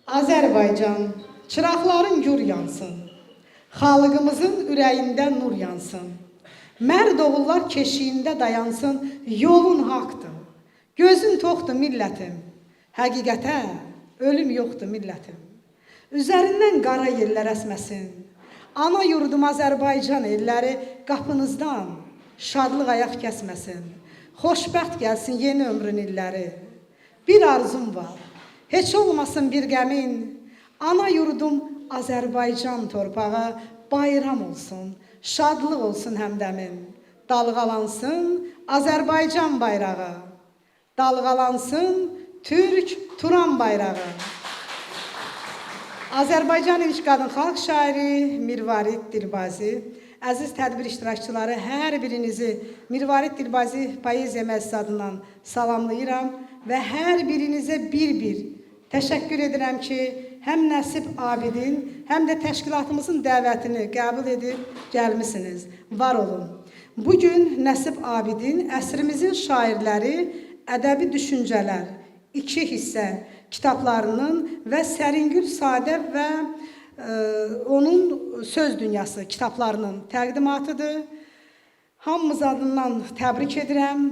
Azərbaycan, çıraqların gür yansın, xalqımızın ürəyində nur yansın. Mərd oğullar keşiyində dayansın, yolun haqdır. Gözün toxdur millətim, həqiqətə ölüm yoxdur millətim. Üzərindən qara yellər əsməsin, ana yurdum Azərbaycan elləri qapınızdan şadlıq ayaq kəsməsin. Xoşbəxt gəlsin yeni ömrün illəri. Bir arzum var, heç olmasın bir qəmin, ana yurdum Azərbaycan torpağı bayram olsun, şadlıq olsun həmdəmin. Dalğalansın Azərbaycan bayrağı, dalğalansın Türk Turan bayrağı. Azərbaycan ilk qadın xalq şairi Mirvarid Dilbazi, əziz tədbir iştirakçıları, hər birinizi Mirvarid Dilbazi Poeziya Məclisi adından salamlayıram və hər birinizə bir-bir təşəkkür edirəm ki, həm Nəsib Abidin, həm də təşkilatımızın dəvətini qəbul edib gəlmisiniz. Var olun. Bugün Nəsib Abidin əsrimizin şairləri ədəbi düşüncələr, 2 hissə kitablarının və Səringül Sadə və onun söz dünyası kitablarının təqdimatıdır. Hamımız adından təbrik edirəm.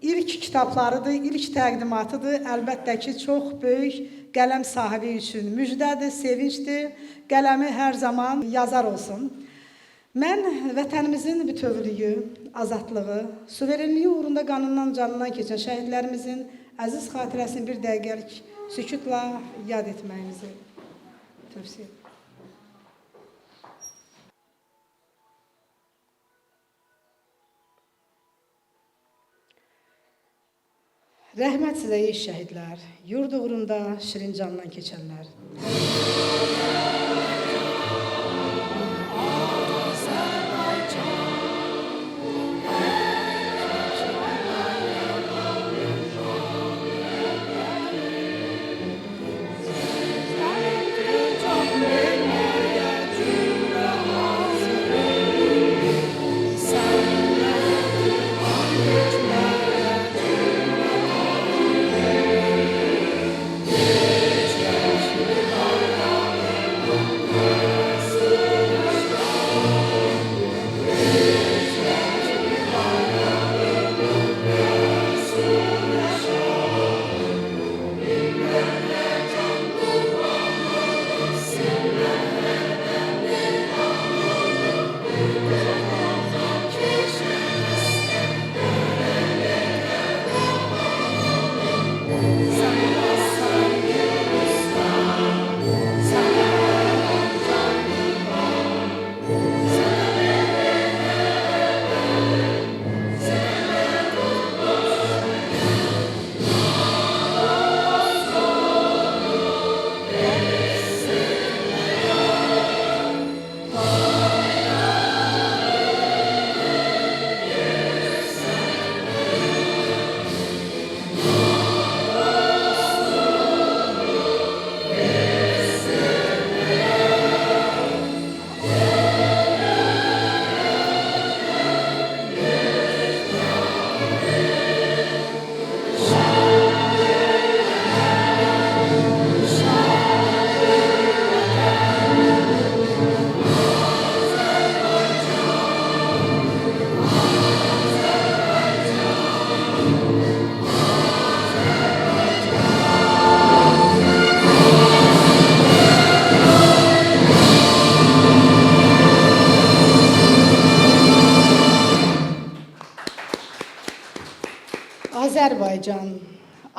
İlk kitablarıdır, ilk təqdimatıdır. Əlbəttə ki, çox böyük qələm sahibi üçün müjdədir, sevincdir. Qələmi hər zaman yazar olsun. Mən vətənimizin bütövlüyü, azadlığı, suverenliyi uğrunda qanından, canından keçən şəhidlərimizin əziz xatirəsini bir dəqiqəlik sükutla yad etməyimizi tövsiyə edirəm. Rəhmət sizə ey şəhidlər, yurd uğrunda şirin candan keçənlər.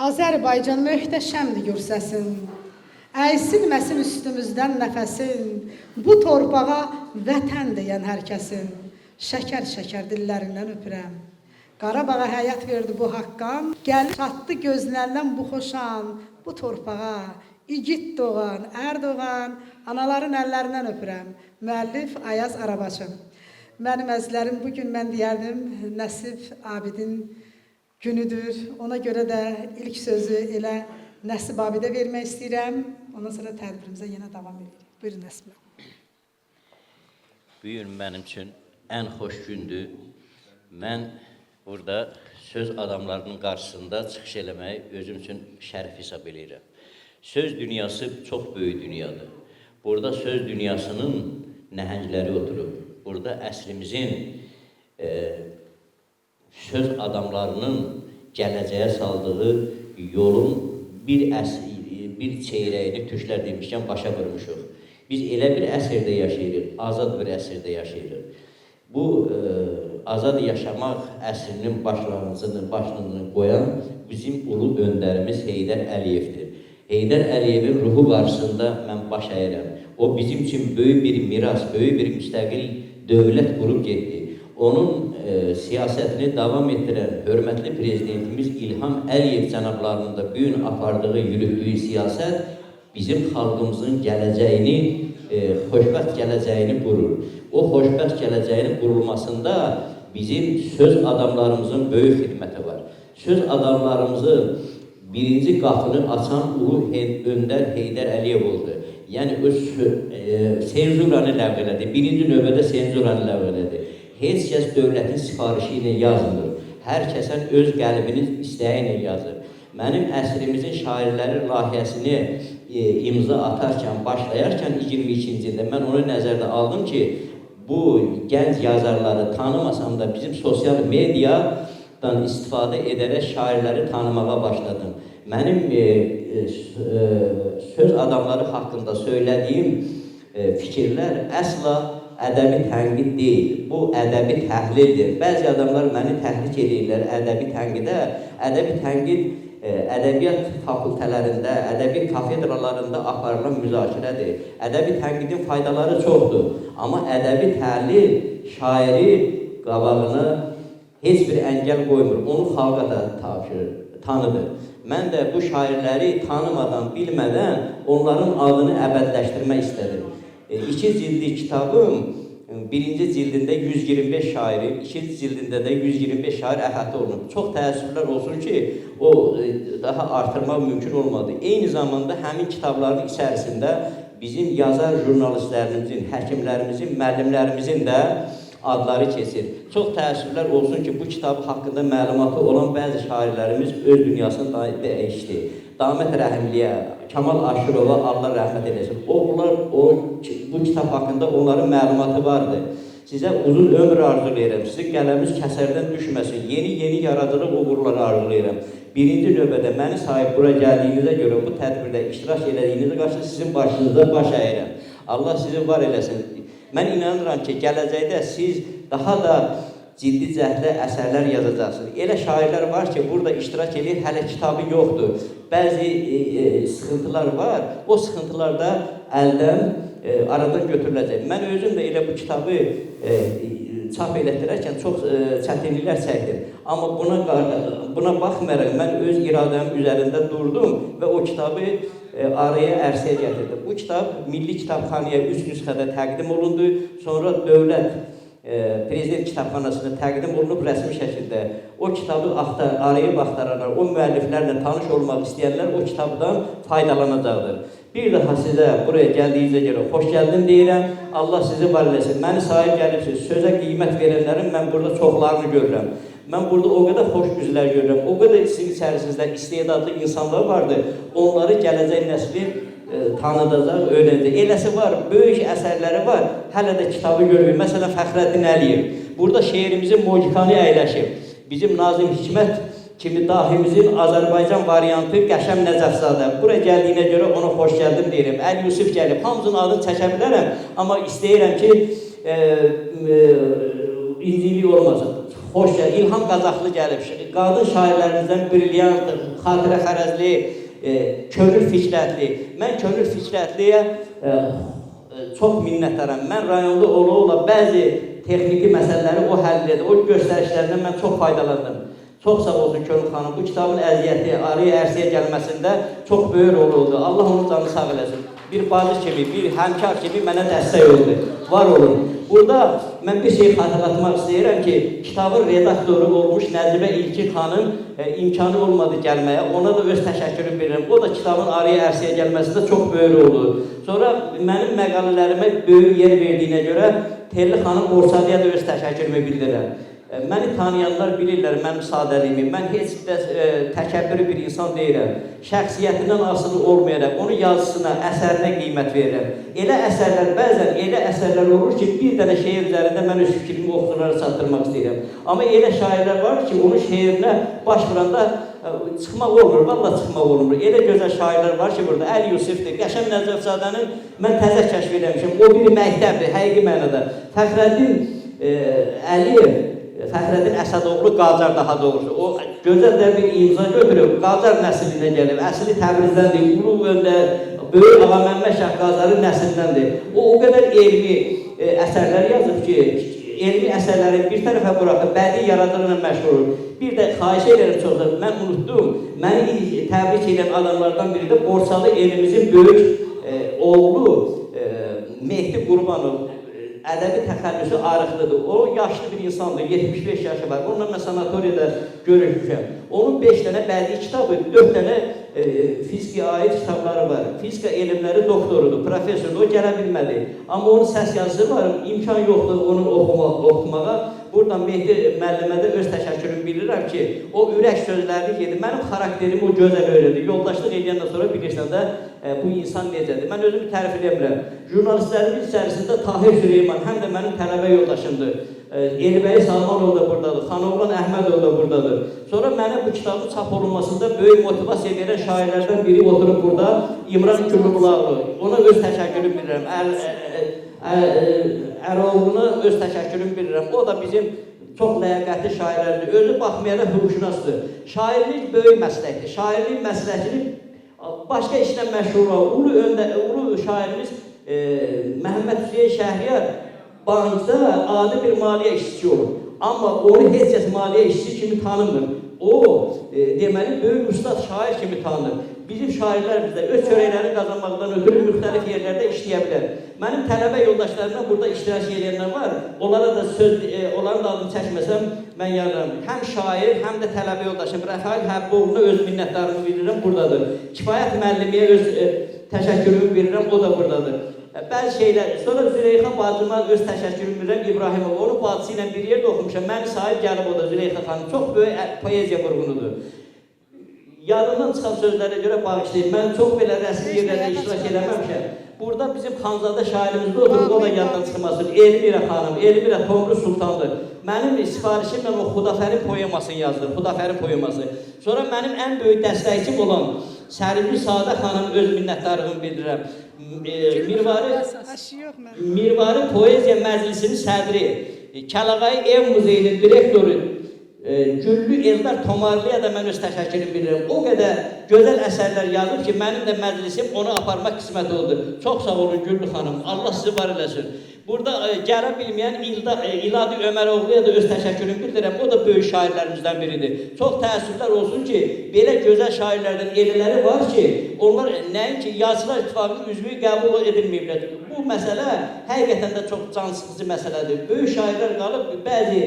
Azərbaycan möhtəşəmdir gür səsin, əysilməsin üstümüzdən nəfəsin, bu torpağa vətən deyən hər kəsin, şəkər-şəkər dillərindən öpürəm. Qarabağa həyat verdi bu haqqan, gəlib çatdı gözlərdən bu xoşan, bu torpağa igid doğan, doğan, anaların əllərindən öpürəm. Müəllif Ayaz Arabaçı. Mənim əzizlərim, bugün mən deyərdim, Nəsib Abidin günüdür. Ona görə də ilk sözü elə Nəsib Abidə vermək istəyirəm. Ondan sonra tədbirimizə yenə davam edirik. Buyurun Nəsib. Bu gün mənim üçün ən xoş gündür. Mən burada söz adamlarının qarşısında çıxış eləməyi özüm üçün şərəf hesab edirəm. Söz dünyası çox böyük dünyadır. Burada söz dünyasının nəhəngləri oturub. Burada əsrimizin söz adamlarının gələcəyə saldığı yolun bir çeyrəyini türklər demişkən başa vurmuşuq. Biz elə bir əsrdə yaşayırıq, azad bir əsrdə yaşayırıq. Bu azad yaşamaq əsrinin başlanğıcını qoyan bizim ulu öndərimiz Heydər Əliyevdir. Heydər Əliyevin ruhu qarşısında mən baş əyirəm. O bizim üçün böyük bir miras, böyük bir müstəqil dövlət qurub getdi. Onun siyasətini davam etdirən hörmətli prezidentimiz İlham Əliyev cənablarının da bu gün apardığı, yürütdüyü siyasət bizim xalqımızın gələcəyini, xoşbəxt gələcəyini qurur. O xoşbəxt gələcəyinin qurulmasında bizim söz adamlarımızın böyük xidməti var. Söz adamlarımızı birinci qapını açan ulu öndər Heydər Əliyev oldu. Yəni, senzuranı ləğv elədi. Birinci növbədə senzuranı ləğv elədi. Heç kəs dövlətin sifarişi ilə yazmır. Hər kəsən öz qəlbinin istəyi ilə yazır. Mənim əsrimizin şairləri layihəsini imza atarkən, başlayarkən 22-ci ildə mən onu nəzərdə aldım ki, bu gənc yazarları tanımasam da bizim sosial mediadan istifadə edərək şairləri tanımağa başladım. Mənim söz adamları haqqında söylədiyim fikirlər əsla ədəbi tənqid deyil, bu ədəbi təhlildir. Bəzi adamlar məni təhrik edirlər ədəbi tənqidə. Ədəbi tənqid ədəbiyyat fakültələrində, ədəbi kafedralarında aparılan müzakirədir. Ədəbi tənqidin faydaları çoxdur. Amma ədəbi təhlil şairi qabağına heç bir əngəl qoymur. Onu xalqa da tanıdır. Mən də bu şairləri tanımadan, bilmədən onların adını əbədləşdirmək istədim. 2 cildli kitabım, birinci cildində 125 şairi, ikinci cildində də 125 şair əhatə olunub. Çox təəssüflər olsun ki, o daha artırmaq mümkün olmadı. Eyni zamanda həmin kitabların içərisində bizim yazar jurnalistlərimizin, həkimlərimizin, müəllimlərimizin də adları keçir. Çox təəssüflər olsun ki, bu kitabı haqqında məlumatı olan bəzi şairlərimiz öz dünyasını dəyişdi. Damət Rəhimliyə, Kamal Aşırova Allah rəhmət eləsin. Bu kitab haqqında onların məlumatı vardı. Sizə uzun ömür arzulayıram. Sizin qələmiz kəsərdən düşməsin. Yeni yaradıcılıq uğurları arzulayıram. Birinci növbədə məni sahib bura gəldiyinizə görə bu tədbirdə iştirak elədiyinizə qarşı sizin başınıza baş əyirəm. Allah sizi var eləsin. Mən inanıram ki, gələcəkdə siz daha da ciddi cəhdlə əsərlər yazacaqsınız. Elə şairlər var ki, burada iştirak edir, hələ kitabı yoxdur. Bəzi sıxıntılar var, o sıxıntılar da əldən, aradan götürüləcək. Mən özüm də elə bu kitabı çap elətdirərkən çox çətinliklər çəkdim. Amma buna baxmayaraq mən öz iradəm üzərində durdum və o kitabı araya ərsəyə gətirdim. Bu kitab Milli Kitabxanaya 3 nüsxədə təqdim olundu. Sonra Dövlət Prezident Kitabxanasına təqdim olunub rəsmi şəkildə. O kitabı arayıb axtaranlar, o müəlliflərlə tanış olmaq istəyənlər o kitabdan faydalanacaqdır. Bir daha sizə buraya gəldiyinizə görə xoş gəldin deyirəm. Allah sizi var eləsin. Məni sahib gəlibsiniz. Sözə qiymət verənlərin mən burada çoxlarını görürəm. Mən burada o qədər xoş üzlər görürəm. O qədər sizin içərisinizdə istedadlı insanlar vardır. Onları gələcək nəsli tanıdacaq, öyrənəcək. Eləsi var, böyük əsərləri var. Hələ də kitabı görür. Məsələn, Fəxrəddin Əliyev. Burada şeirimizin mojikanı əyləşib. Bizim Nazim Hikmət kimi dahimizin Azərbaycan variantı Qəşəm Nəcəfzadə. Buraya gəldiyinə görə ona xoş gəldim deyirəm. Əl Yusif gəlib. Hamısının adını çəkə bilərəm. Amma istəyirəm ki, incilik olmasın. Xoş gəl. İlham Qazaxlı gəlib. Qadın şairlərimizdən brilyant, Xatirə Xərəzli, Könül Fikrətli. Mən Könül Fikrətliyə çox minnətdaram. Mən rayonda ola bəzi texniki məsələləri o həll edir. O göstərişlərindən mən çox faydalandım. Çox sağ olsun Könül xanım. Bu kitabın əziyyəti, araya ərsəyə gəlməsində çox böyük rol oldu. Allah onun canını sağ eləsin. Bir bacı kimi, bir həmkar kimi mənə dəstək oldu. Var olun. Burada mən bir şey xatırlatmaq istəyirəm ki, kitabın redaktoru olmuş Nəcibə İlkin xanım imkanı olmadı gəlməyə. Ona da öz təşəkkürümü verirəm. O da kitabın araya ərsəyə gəlməsində çox böyük oldu. Sonra mənim məqalələrimə böyük yer verdiyinə görə Telli xanım Orsalıya da öz təşəkkürümü bildirirəm. Məni tanıyanlar bilirlər mənim sadəliyimi. Mən heç də təkəbbürlü bir insan deyirəm. Şəxsiyyətindən asılı olmayaraq, onun yazısına, əsərinə qiymət verirəm. Elə əsərlər, bəzən elə əsərlər olur ki, bir dənə şeir üzərində mən öz fikrimi oxuculara çatdırmaq istəyirəm. Amma elə şairlər var ki, onun şeirinə baş vuranda çıxmaq olmur, valla çıxmaq olmur. Elə gözəl şairlər var ki, burada Əli Yusifdir, Qəşəm Nəcəfzadənin mən təzə kəşf eləmişim. O bir məktəbdir, həqiqi mənada. Fəxrəddin Əsədoğlu Qacar daha doğrusu. O gözəl də bir imza götürüb, Qacar nəslindən gəlib. Əsli Təbrizdəndir, Ulu Öndər, Böyük Ağa Məmməd Şah Qacarın nəslindəndir. O qədər elmi əsərlər yazıb ki, elmi əsərləri bir tərəfə buraxıb, bədii yaradıcılıqla məşğul olur. Bir də xahiş edirəm çox da, mən unutdum. Məni təbrik edən adamlardan biri də Borçalı elimizin böyük oğlu Mehdi Qurbanov. Ədəbi təxəllüsü arıqlıdır. O yaşlı bir insandır, 75 yaşı var. Onunla mən sanatoriyada görüşmüşəm. Onun 5 dənə bədii kitabı, 4 dənə fizikaya aid kitabları var. Fizika elmləri doktorudur, professordur, o gələ bilmədi. Amma onun səs yazısı var, imkan yoxdur onu oxumağa. Buradan Mehdi müəllimə də öz təşəkkürümü bilirəm ki, o ürək sözlərini yedi. Mənim xarakterimi o gözəl öyrədi. Yoldaşlıq edəndən sonra bilirsən də bu insan necədir. Mən özümü tərif edirəm. Jurnalistlərin içərisində Tahir Süleyman həm də mənim tələbə yoldaşımdır. Elbəyi Salmanov da buradadır, Xanoğlan Əhmədov da buradadır. Sonra mənə bu kitabın çap olunmasında böyük motivasiya verən şairlərdən biri oturub burada, İmran Güllüqulaqlı. Ona öz təşəkkürümü bilirəm. Əroğluna öz təşəkkürümü bilirəm. O da bizim çox ləyaqətli şairlərdir. Özü baxmayaraq hüquqşünasdır. Şairlik böyük məsləkdir. Şairlik məsləkini başqa işlə məşğul olan ulu şairimiz Məhəmməd Hüseyin Şəhriyar bankda adi bir maliyyə işçisi olur. Amma onu heç kəs maliyyə işçisi kimi tanımır. O, deməli, böyük ustad şair kimi tanınır. Bizim şairlər bizdə öz çörəklərini qazanmaqdan ötürü müxtəlif yerlərdə işləyə bilər. Mənim tələbə yoldaşlarımla burada iştirak edənlər var. Onlara da onların da adını çəkməsəm mən yararım. Həm şair, həm də tələbə yoldaşım Rəfail Həbboğlu'na öz minnətdarımı bildirirəm, buradadır. Kifayət müəllimiyə öz təşəkkürümü bildirirəm, o da buradadır. Bəzi şeylər, sonra Züleyxa bacıma öz təşəkkürümü bildirəm İbrahimov. Onun bacısı ilə bir yerdə oxumuşam. Məni sahib gəlib o da Züleyxa xanım. Çox böyük poeziya qurğunudur. Yadımdan çıxan sözlərə görə bağışlayın. Mən çox belə rəsmi yerlərdə iştirak eləməmişəm. Burada bizim Xanzadə şairimizdə oturub, o da yaddan çıxmasın. Elmirə xanım, Elmirə Tomru Sultandır. Mənim sifarişimlə o Xudafərin poemasını yazdı, Xudafərin poeması. Sonra mənim ən böyük dəstəkçim olan Sərimli Sadə xanım öz minnətdarlığımı bildirirəm. Mirvari Poeziya Məclisinin sədri, Kəlağayı Ev Muzeyinin direktoru Güllü Eldar Tomarlıya da mən öz təşəkkürümü bildirirəm. O qədər gözəl əsərlər yazıb ki, mənim də məclisim onu aparmaq qismət oldu. Çox sağ olun Güllü xanım, Allah sizi var eləsin. Burada gələ bilməyən İladi Öməroğluya da öz təşəkkürümü bildirirəm. O da böyük şairlərimizdən biridir. Çox təəssüflər olsun ki, belə gözəl şairlərdən elələri var ki, onlar nəinki Yazıçılar İttifaqının üzvü qəbul edilməyiblər. Bu məsələ həqiqətən də çox can sıxıcı məsələdir. Böyük şairlər qalıb, bəzi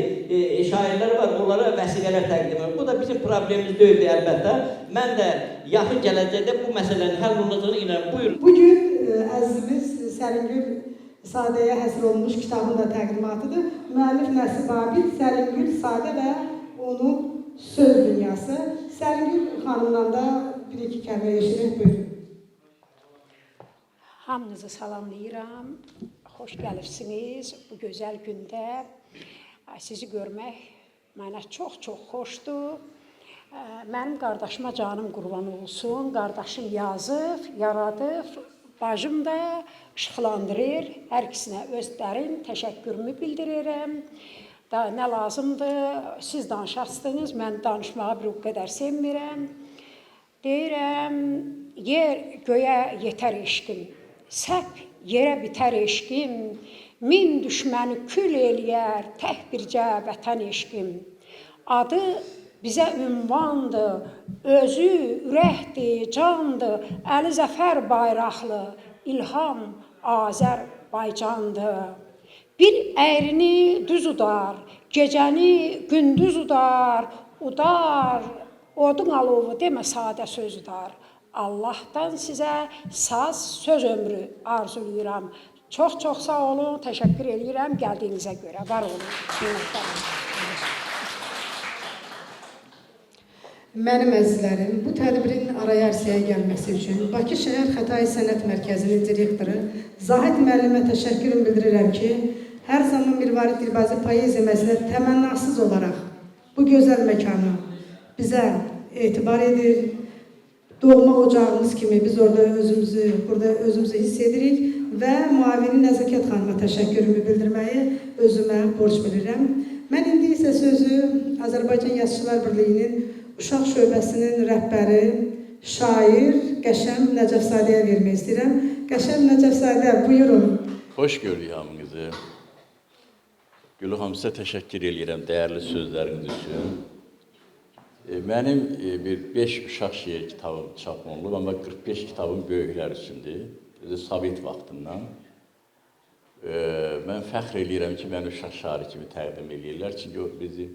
şairlər var, onlara vəsiqələr təqdim edir. Bu da bizim problemimiz deyildi əlbəttə. Mən də yaxın gələcəkdə bu məsələnin həll olunacağına inanıram. Buyurun. Bugün əzizimiz Səringül Sadəyə həsr olunmuş kitabın da təqdimatıdır. Müəllif Nəsib Abid, Səringül Sadə və onun söz dünyası. Səringül xanımdan da bir-iki kəlmə eşidik, buyurun. Hamınızı salamlayıram, xoş gəlirsiniz bu gözəl gündə. Sizi görmək mənə çox-çox xoşdur. Mənim qardaşıma canım qurban olsun. Qardaşım yazıb, yaradıb, bacım da işıqlandırır. Hər ikisinə öz dərin təşəkkürümü bildirirəm. Nə lazımdır, siz danışarsınız, mən danışmağa bir o qədər sevmirəm. Deyirəm, yer göyə yetər eşqim, səp yerə bitər eşqim, min düşməni kül eləyər, tək bircə vətən eşqim. Adı bizə ünvandır, özü ürəkdir, candır, Əli Zəfər bayraqlı, İlham Azərbaycandır. Bir əyrini düz udar, gecəni gündüz udar, odun alovu demə sadə söz udar. Allahdan sizə saz söz ömrü arzulayıram. Çox sağ olun, təşəkkür edirəm gəldiyinizə görə. Var olun. Minnətdaram. Mənim əzizlərim, bu tədbirin araya ərsəyə gəlməsi üçün Bakı Şəhər Xətai Sənət Mərkəzinin direktoru Zahid müəllimə təşəkkürüm bildirirəm ki, hər zaman Mirvarid Dilbazi poeziya məclisinə təmənnasız olaraq bu gözəl məkanı bizə etibar edir. Doğma ocağımız kimi biz burada özümüzü hiss edirik və müavini Nəzakət xanıma təşəkkürümü bildirməyi özümə borc bilirəm. Mən indi isə sözü Azərbaycan Yazıçılar Birliyinin Uşaq şöbəsinin rəhbəri, şair Qəşəm Nəcəfzadəyə vermək istəyirəm. Qəşəm Nəcəfzadə, buyurun. Xoş gördük hamınızı. Gülü hamıza təşəkkür edirəm dəyərli sözləriniz üçün. Mənim bir 5 uşaq şeir kitabım çap olunub, amma 45 kitabım böyüklər üçündür. Sovet vaxtından. Mən fəxr edirəm ki, mən uşaq şairi kimi təqdim edirlər. Çünki bizi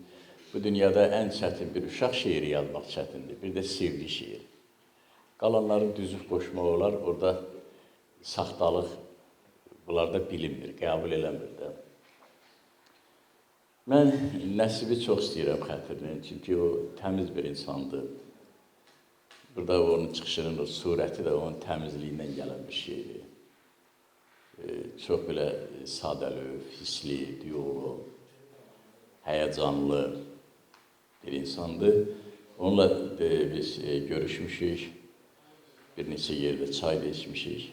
bu dünyada ən çətin bir uşaq şeiri yazmaq çətindir. Bir də sevgi şeiri. Qalanları düzüb qoşmaq olar, orada saxtalıq bunlarda bilinmir, qəbul eləmir də. Mən Nəsibi çox istəyirəm xətirini, çünki o təmiz bir insandır. Burada onun çıxışının o surəti də onun təmizliyindən gələn bir şeydir. Çox belə sadəlöv, hissli, diyolu, həyəcanlı bir insandır. Onunla biz görüşmüşük, bir neçə yerdə çay da içmişik,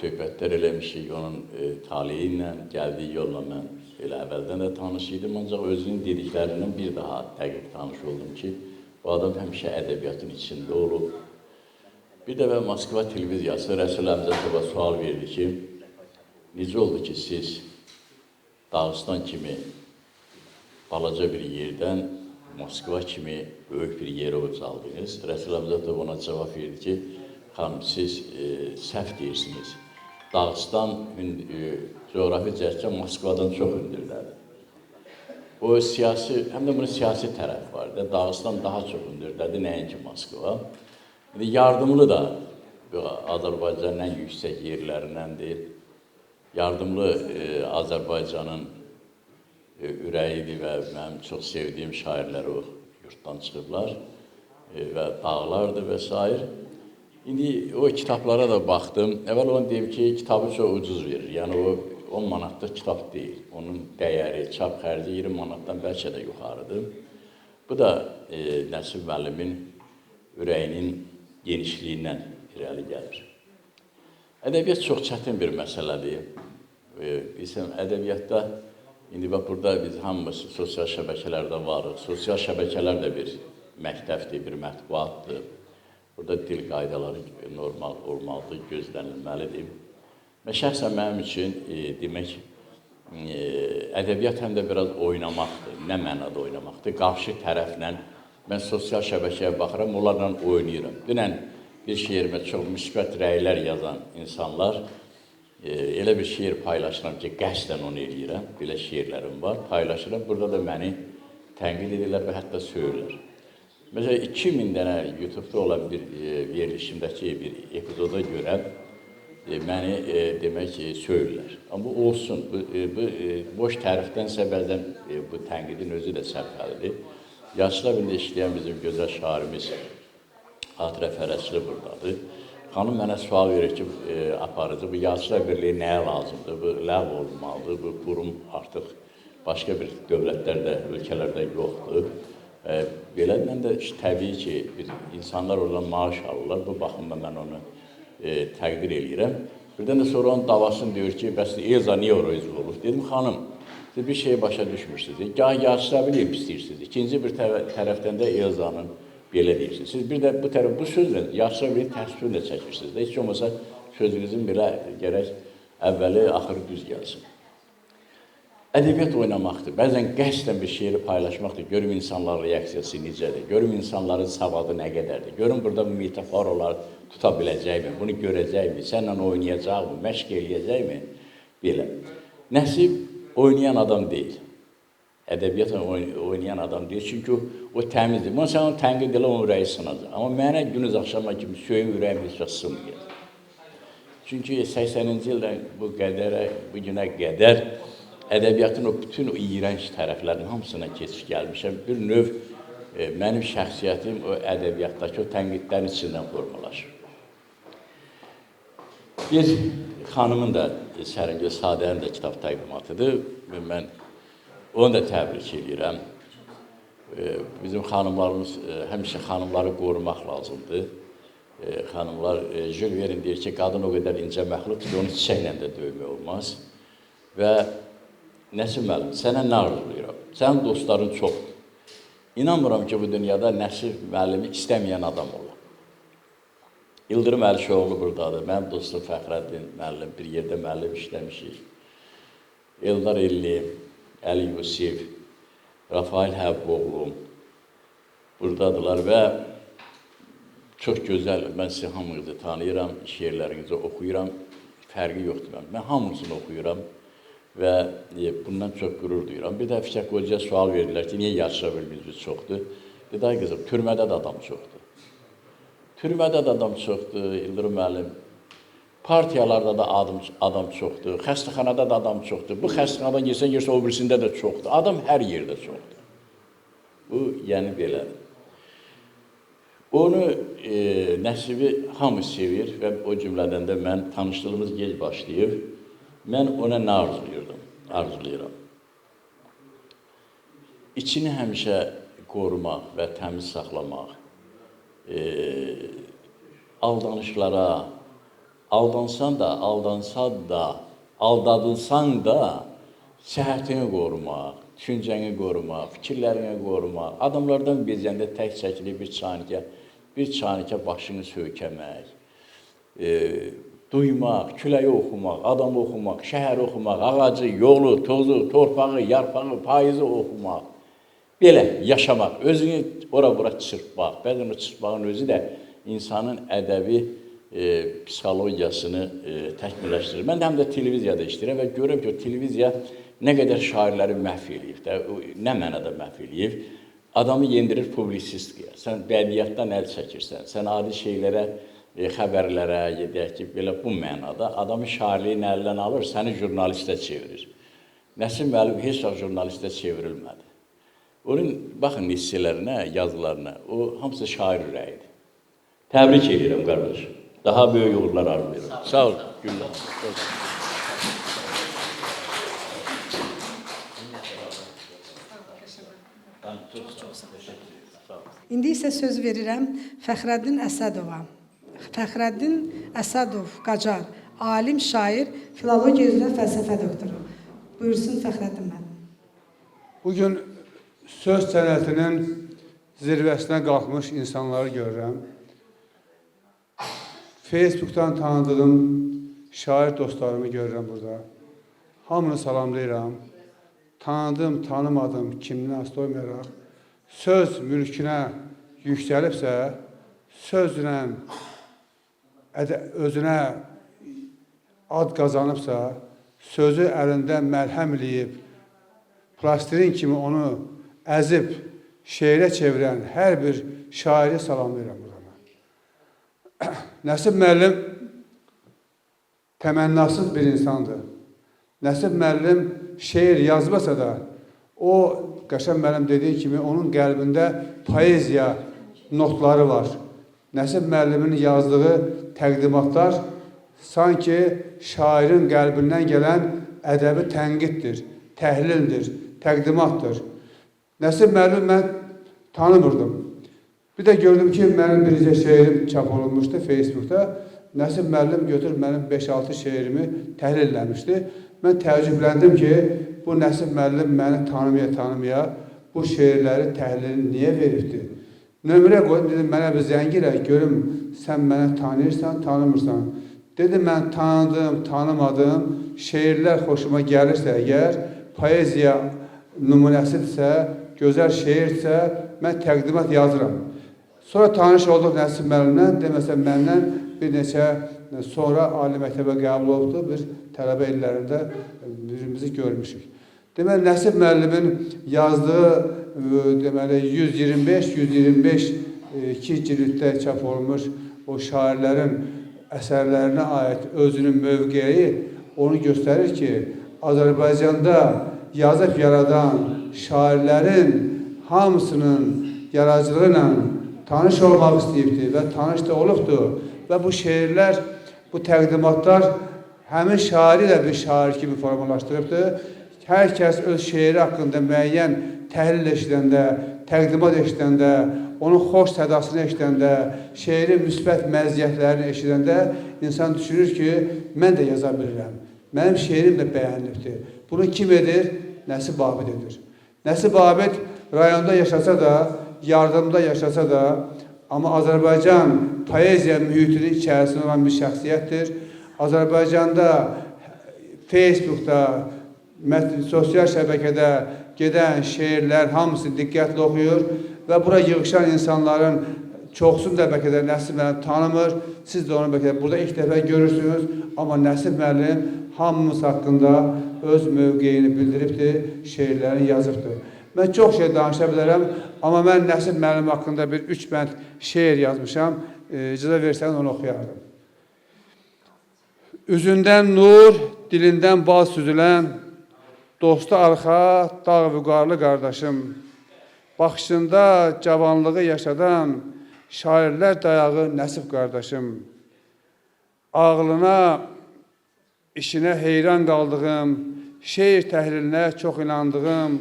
söhbətlər eləmişik, onun taliyi ilə, gəldiyi yolla mən elə əvvəldən də tanış idim, ancaq özünün dediklərindən bir daha dəqiq tanış oldum ki, bu adam həmişə ədəbiyyatın içində olub. Bir dəfə Moskva televiziyası Rəsul Əmzətova sual verdi ki, necə oldu ki, siz Dağıstan kimi balaca bir yerdən Moskva kimi böyük bir yerə ucaldınız. Rəsul Əmzətov ona cavab verdi ki, xanım, siz səhv deyirsiniz. Dağıstan coğrafi cəhətdən Moskvadan çox hündürdədir. O siyasi, həm də bunun siyasi tərəf var. Dağıstan daha çox hündürdədir, nəinki Moskva. Yardımlı da Azərbaycanın ən yüksək yerlərindəndir. Yardımlı Azərbaycanın ürəyidir və mənim çox sevdiyim şairlər o yurtdan çıxıblar və dağlardır və s. İndi o kitablara da baxdım. Əvvəl onu deyim ki, kitabı çox ucuz verir. Yəni o 10 manatlıq kitab deyil. Onun dəyəri, çap xərci 20 manatdan bəlkə də yuxarıdır. Bu da Nəsib müəllimin ürəyinin genişliyindən irəli gəlir. Ədəbiyyat çox çətin bir məsələdir. Bilsəm, ədəbiyyatda, indi bax, burada biz hamımız sosial şəbəkələrdə varıq. Sosial şəbəkələr də bir məktəbdir, bir mətbuatdır. Burada dil qaydaları normal olmalıdır, gözlənilməlidir. Və şəxsən mənim üçün, demək, ədəbiyyat həm də biraz oynamaqdır. Nə mənada oynamaqdır? Qarşı tərəflə, mən sosial şəbəkəyə baxıram, onlarla oynayıram. Dünən bir şeirimə çox müsbət rəylər yazan insanlar, elə bir şeir paylaşıram ki, qəsdən onu eləyirəm, belə şeirlərim var, paylaşıram. Burada da məni tənqid edirlər və hətta söyürlər. Məsələn, 2000 dənə YouTube-da olan bir verilişimdəki bir epizoda görə məni demək ki, söyürlər. Amma bu olsun, bu boş tərifdənsə bəzən bu tənqidin özü də sərfəlidir. Yazıçılar Birliyində işləyən bizim gözəl şairimiz Xatirə Fərəsli buradadır. Xanım mənə sual verir ki, aparıcı, bu Yazıçılar Birliyi nəyə lazımdır? Bu ləğv olmalıdır, bu qurum artıq başqa bir dövlətlərdə, ölkələrdə yoxdur. Belədən də təbii ki, insanlar oradan maaş alırlar, bu baxımda mən onu təqdir eləyirəm. Birdən də sonra onun davasını deyir ki, bəs Elza niyə oraya üzv olur? Dedim, xanım, siz bir şeyi başa düşmürsünüz. Gah Yazıçılar Birliyi istəyirsiniz, ikinci bir tərəfdən də Elzanın belə deyirsiniz. Siz bir də bu sözlə Yazıçılar Birliyi təsvirini də çəkirsiniz. Heç olmasa sözünüzün belə gərək əvvəli, axırı düz gəlsin. Ədəbiyyat oynamaqdır, bəzən qəsdən bir şeiri paylaşmaqdır, görüm insanların reaksiyası necədir, görüm insanların savadı nə qədərdir, görüm burada bu metaforalar tuta biləcəkmi, bunu görəcəkmi, sənlə oynayacaqmı, məşq eləyəcəkmi, belə. Nəsib oynayan adam deyil, ədəbiyyatla oynayan adam deyil, çünki o təmizdir. Bunu sən onu tənqid elə, onun ürəyi sınacaq. Amma mənə günüz axşama kimi söyüm ürəyim heç vaxt sınmıyor. Çünki 80-ci ildən bu günə qədər ədəbiyyatın o bütün o iyrənc tərəflərinin hamısına keçib gəlmişəm. Bir növ mənim şəxsiyyətim o ədəbiyyatdakı o tənqidlərin içindən formalaşır. Bir xanımın da Səringöz Sadənin də kitab təqdimatıdır. Mən onu da təbrik edirəm. Bizim xanımlarımız, həmişə xanımları qorumaq lazımdır. Xanımlar, Jules Verne deyir ki, qadın o qədər incə məxluqdur ki, onu çiçəklə də döymək olmaz. Və Nəsib müəllim, sənə nə arzulayıram? Sənin dostların çoxdur. İnanmıram ki, bu dünyada Nəsib müəllimi istəməyən adam olur. İldırım Əlişoğlu buradadır. Mənim dostum Fəxrəddin müəllim, bir yerdə müəllim işləmişik. Eldar Elli, Əli Yusif, Rafael Həbboğlu buradadılar və çox gözəl, mən sizi hamınızı tanıyıram, şeirlərinizi oxuyuram, fərqi yoxdur. Mən hamısını oxuyuram və bundan çox qürur duyuram. Bir də Fişək Hocaya sual verirlər ki, niyə Yaşar Bülbül çoxdur? Dedi, ay qızım, türmədə də adam çoxdur. Türmədə də adam çoxdur, İldırım müəllim. Partiyalarda da adam çoxdur, xəstəxanada da adam çoxdur. Bu xəstəxanadan yersə o birisində də çoxdur. Adam hər yerdə çoxdur. Bu, yəni belədir. Onu, Nəsibi hamı sevir və o cümlədən də mən tanışdığımız gec başlayıb, mən ona nə arzulayıram? İçini həmişə qorumaq və təmiz saxlamaq, aldanışlara, aldansan da, aldadılsan da səhətini qorumaq, düşüncəni qorumaq, fikirlərini qorumaq, adamlardan bezəndə tək çəkili bir çanikə başını söykəmək, duymaq, küləyi oxumaq, adamı oxumaq, şəhəri oxumaq, ağacı, yolu, tozu, torpağı, yarpağı, payızı oxumaq. Belə yaşamaq, özünü ora-bura çırpmaq. Bəzən o çırpmağın özü də insanın ədəbi psixologiyasını təkmilləşdirir. Mən də həm də televiziyada işləyirəm və görürəm ki, o televiziya nə qədər şairləri məhv eləyib də, nə mənada məhv eləyib. Adamı yendirir publisistliyə. Sən bədiyyatdan əl çəkirsən, sən adi şeylərə, xəbərlərə, deyək ki, belə bu mənada adamı şairliyin əlindən alır, səni jurnalistə çevirir. Nəsib müəllim heç vaxt jurnalistə çevrilmədi. Onun, baxın, hissələrinə, yazılarına, o hamısı şair ürəyidir. Təbrik edirəm, qardaş. Daha böyük uğurlar arzulayıram. Sağ ol, Güllər. İndi isə söz verirəm Fəxrəddin Əsədova. Fəxrəddin Əsədov Qacar, alim, şair, filologiya üzrə fəlsəfə doktoru. Buyursun Fəxrəddin müəllim. Bugün söz sənətinin zirvəsinə qalxmış insanları görürəm. Facebook'dan tanıdığım şair dostlarımı görürəm burada. Hamını salamlayıram. Tanıdım, tanımadım, kimdən asılı olmayaraq. Söz mülkünə yüksəlibsə, sözlə özünə ad qazanıbsa, sözü əlində məlhəm eləyib, plastirin kimi onu əzib, şeirə çevirən hər bir şairi salamlayıram burada. Nəsib müəllim təmənnasız bir insandır. Nəsib müəllim şeir yazmasa da, o Qəşəm müəllim dediyi kimi onun qəlbində poeziya notları var. Nəsib müəllimin yazdığı təqdimatlar sanki şairin qəlbindən gələn ədəbi tənqiddir, təhlildir, təqdimatdır. Nəsib müəllim mən tanımırdım. Bir də gördüm ki, mənim biricə şeirim çap olunmuşdu Facebook'da. Nəsib müəllim götürüb mənim 5-6 şeirimi təhlil eləmişdi. Mən təəccübləndim ki, bu Nəsib müəllim məni tanımaya bu şeirləri təhlilini niyə veribdi? Nömrə qoyum, dedim, mənə bir zəng elə, görüm, sən mənə tanıyırsan, tanımırsan. Dedim, mən tanıdım, tanımadım, şeirlər xoşuma gəlirsə əgər, poeziya nümunəsidirsə, gözəl şeirsə, mən təqdimat yazıram. Sonra tanış olduq Nəsib müəllimlə, deməsə məndən bir neçə sonra ali məktəbə qəbul oldu, bir tələbə illərində birimizi görmüşük. Deməli, Nəsib müəllimin yazdığı 125 2 cilddə çap olunmuş o şairlərin əsərlərinə aid özünün mövqeyi onu göstərir ki, Azərbaycanda yazıb yaradan şairlərin hamısının yaradıcılığı ilə tanış olmaq istəyibdir və tanış da olubdur. Və bu şeirlər, bu təqdimatlar həmin şairi də bir şair kimi formalaşdırıbdır. Hər kəs öz şeiri haqqında müəyyən təhlil eşidəndə, təqdimat eşidəndə, onun xoş sədasını eşidəndə, şeirin müsbət məziyyətlərini eşidəndə insan düşünür ki, mən də yaza bilirəm. Mənim şeirim də bəyənilibdir. Bunu kim edir? Nəsib Abid edir. Nəsib Abid rayonda yaşasa da, yardımda yaşasa da, amma Azərbaycan poeziya mühitinin içərisində olan bir şəxsiyyətdir. Azərbaycanda, Facebookda, sosial şəbəkədə gedən şeirlər hamısı diqqətlə oxuyur və bura yığışan insanların çoxsunu da bəlkə də Nəsib müəllim tanımır. Siz də onu bəlkə də burada ilk dəfə görürsünüz. Amma Nəsib müəllim hamımız haqqında öz mövqeyini bildiribdir, şeirlərini yazıbdır. Mən çox şey danışa bilərəm, amma mən Nəsib müəllim haqqında bir 3 bənd şeir yazmışam. İcazə versəniz onu oxuyardım. Üzündən nur, dilindən bal süzülən, dostu arxa, dağ vüqarlı qardaşım, baxışında cavanlığı yaşadan, şairlər dayağı Nəsib qardaşım, ağlına, işinə heyran qaldığım, şeir təhlilinə çox inandığım,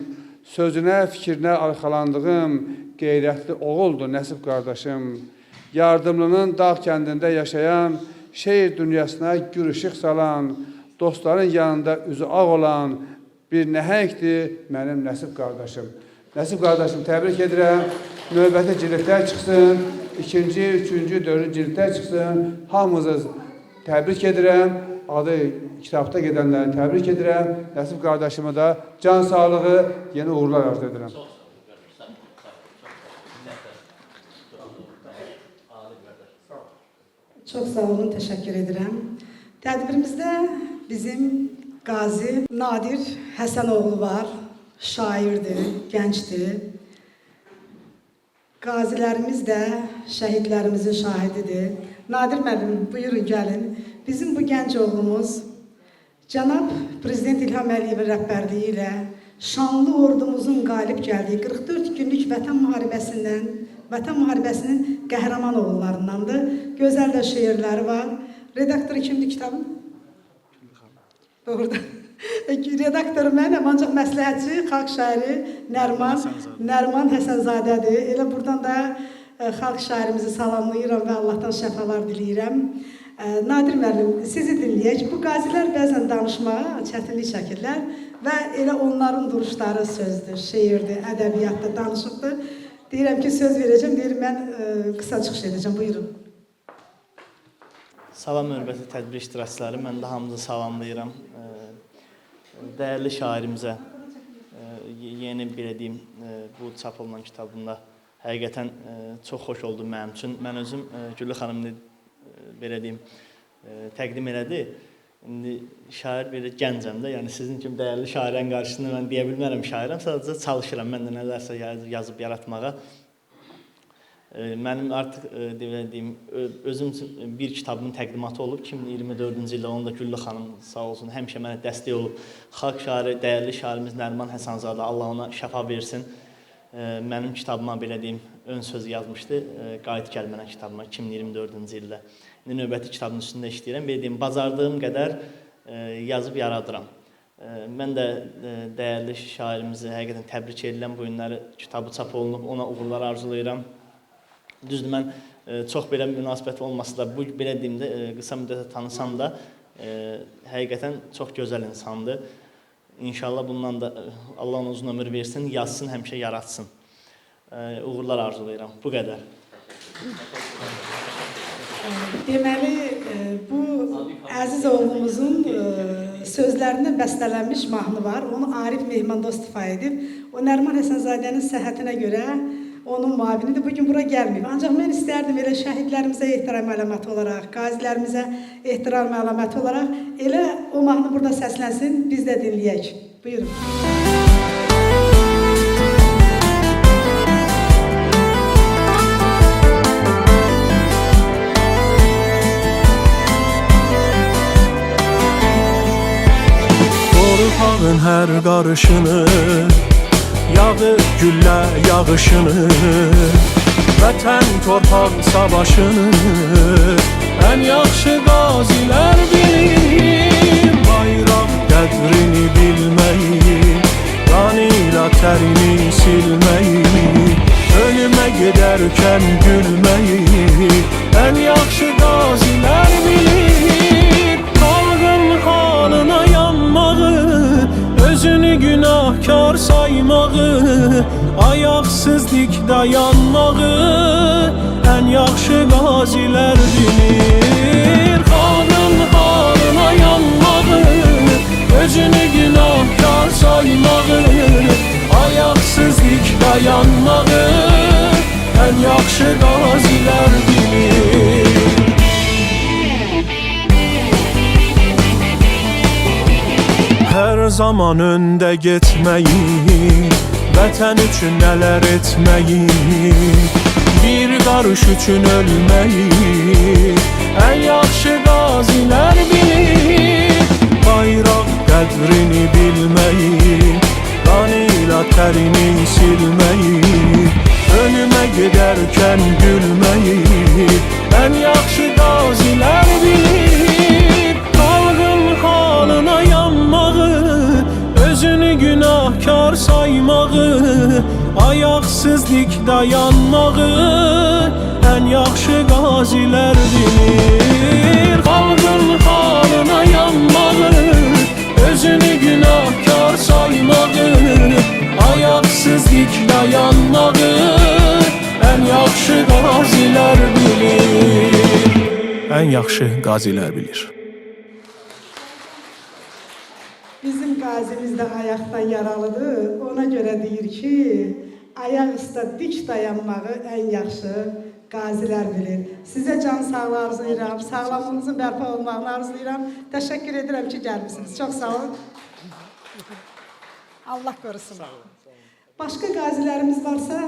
sözünə, fikrinə arxalandığım qeyrətli oğuldur Nəsib qardaşım, yardımlının dağ kəndində yaşayan, şeir dünyasına gür ışıq salan, dostların yanında üzü ağ olan bir nəhəngdir mənim Nəsib qardaşım. Nəsib qardaşım, təbrik edirəm. Növbəti cildlər çıxsın, 2-ci, 3-cü, 4-cü cildlər çıxsın. Hamınızı təbrik edirəm. Adı kitabda gedənləri təbrik edirəm. Nəsib qardaşımı da can sağlığı, yeni uğurlar arzu edirəm. Çox sağ olun, təşəkkür edirəm. Tədbirimizdə bizim Qazi Nadir Həsənoğlu var, şairdir, gəncdir. Qazilərimiz də şəhidlərimizin şahididir. Nadir müəllim, buyurun gəlin. Bizim bu gənc oğlumuz Cənab Prezident İlham Əliyevin rəhbərliyi ilə şanlı ordumuzun qalib gəldiyi 44 günlük vətən müharibəsindən, vətən müharibəsinin qəhrəman oğullarındandır. Gözəl də şeirləri var. Redaktoru kimdir kitabın? Doğrudan. Redaktoru mənəm, ancaq məsləhətçi, xalq şairi Nərman Həsənzadədir. Elə buradan da xalq şairimizi salamlayıram və Allahdan şəfalar diləyirəm. Nadir müəllim, sizi dinləyək. Bu qazilər bəzən danışmağa çətinlik çəkirlər və elə onların duruşları sözdür, şeirdir, ədəbiyyatdır, danışıqdır. Deyirəm ki, söz verəcəm, deyirəm mən qısa çıxış edəcəm, buyurun. Salam növbəti tədbir iştirakçıları, mən də hamınızı salamlayıram. Dəyərli şairimizə, yeni belə deyim, bu çap olunan kitabında həqiqətən çox xoş oldu mənim üçün. Mən özüm Güllü xanımını belə deyim, təqdim elədi. İndi şair belə gəncəm də, yəni sizin kimi dəyərli şairin qarşısında mən deyə bilmərəm şairəm, sadəcə çalışıram mən də nələrsə yazıb yaratmağa. Mənim artıq deyim, özüm üçün bir kitabımın təqdimatı olub 2024-cü ildə, onu da Güllü xanım sağ olsun, həmişə mənə dəstək olub. Xalq şairi, dəyərli şairimiz Nərman Həsənzadə, Allah ona şəfa versin. Mənim kitabıma belə deyim, ön söz yazmışdı, Qayıt gəl mənə kitabıma 2024-cü ildə. İndi növbəti kitabın üstündə işləyirəm, belə deyim, bacardığım qədər yazıb yaradıram. Mən də dəyərli şairimizi həqiqətən təbrik edirəm, bu günləri kitabı çap olunub, ona uğurlar arzulayıram. Düzdür, mən çox belə münasibət olmasa da, bu belə deyim də, qısa müddətə tanısam da, həqiqətən çox gözəl insandır. İnşallah bundan da Allah ona uzun ömür versin, yazsın, həmişə yaratsın. Uğurlar arzulayıram. Bu qədər. Deməli, bu əziz oğlumuzun sözlərində bəstələnmiş mahnı var. Onu Arif Mehmandost ifa edib. O Nərman Həsənzadənin səhhətinə görə onun müavinidir. Bugün bura gəlməyib. Ancaq mən istərdim elə şəhidlərimizə ehtiram əlaməti olaraq, qazilərimizə ehtiram əlaməti olaraq elə o mahnı burada səslənsin, biz də dinləyək. Buyurun. hər qarışını, yağır güllə yağışını, vətən torpaq savaşını ən yaxşı qazilər bilir. Bayraq qədrini bilməyi, qanıyla tərini silməyi, ölümə gedərkən gülməyi ən yaxşı qazilər bilir. Xalqın halına yanmağı, özünü günahkar saymağı, ayaqsızlık dayanmağı ən yaxşı qazilər bilir. Xalqın halına yanmağı, özünü günahkar saymağı, ayaqsızlık dayanmağı ən yaxşı qazilər bilir. Hər zaman öndə getməyi, vətən üçün nələr etməyi, bir qarış üçün ölməyi ən yaxşı qazilər bilir. Bayraq qədrini bilməyi, qanıyla tərini silməyi, ölümə gedərkən gülməyi ən yaxşı qazilər bilir. Xalqın halına yanmağı, özünü günahkar saymağı, ayaqsızlık dayanmağı ən yaxşı qazilər bilir. Xalqın halına yanmağı, özünü günahkar saymağı, ayaqsızlık dayanmağı ən yaxşı qazilər bilir. Ən yaxşı qazilər bilir. Bizim qazimiz də ayaqdan yaralıdır. Ona görə deyir ki, ayaq üstə dik dayanmağı ən yaxşı qazilər bilir. Sizə can sağlığı arzulayıram, sağlamlığınızın bərpa olmağını arzulayıram. Təşəkkür edirəm ki, gəlmişsiniz. Çox sağ olun. Allah qorusun. Başqa qazilərimiz varsa,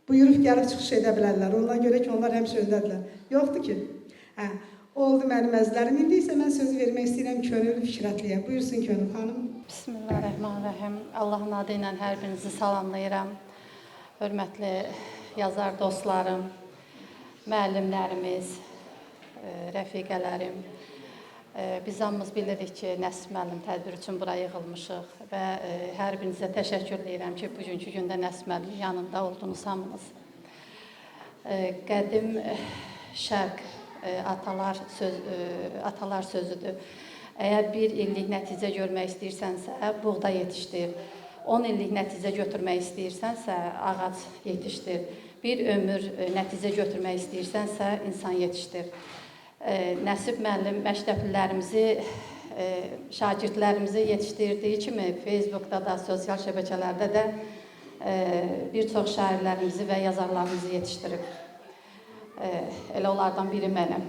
buyurub gəlib çıxış edə bilərlər. Ondan görə ki, onlar həmişə öndədirlər. Yoxdur ki. Oldu mənim əzlərim. İndi isə mən söz vermək istəyirəm Könül Fikrətliyə. Buyursun Könül xanım. Bismillahirrahmanirrahim. Allahın adı ilə hər birinizi salamlayıram. Hörmətli yazar dostlarım, müəllimlərimiz, rəfiqələrim. Biz hamımız bilirik ki, Nəsib müəllim tədbir üçün bura yığılmışıq və hər birinizə təşəkkür edirəm ki, bugünkü gündə Nəsib müəllim yanında oldunuz hamınız. Qədim şərq atalar sözüdür. Əgər bir illik nəticə görmək istəyirsənsə, buğda yetişdir. 10 illik nəticə götürmək istəyirsənsə, ağac yetişdir. Bir ömür nəticə götürmək istəyirsənsə, insan yetişdir. Nəsib müəllim məktəblilərimizi, şagirdlərimizi yetişdirdiyi kimi Facebookda da, sosial şəbəkələrdə də bir çox şairlərimizi və yazarlarımızı yetişdirib. Elə onlardan biri mənəm.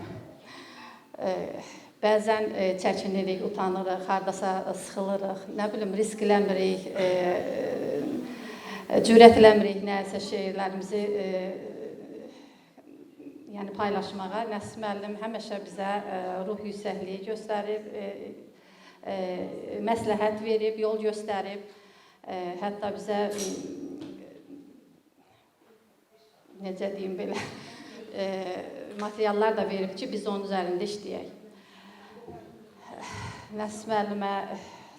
Bəzən çəkinirik, utanırıq, hardasa sıxılırıq, nə bilim, risk eləmirik, cürət eləmirik nəsə şeirlərimizi paylaşmağa. Nəsib müəllim həmişə bizə ruh yüksəkliyi göstərib, məsləhət verib, yol göstərib, hətta bizə, necə deyim belə, materiallar da verib ki, biz onun üzərində işləyək. Nəsib müəllimə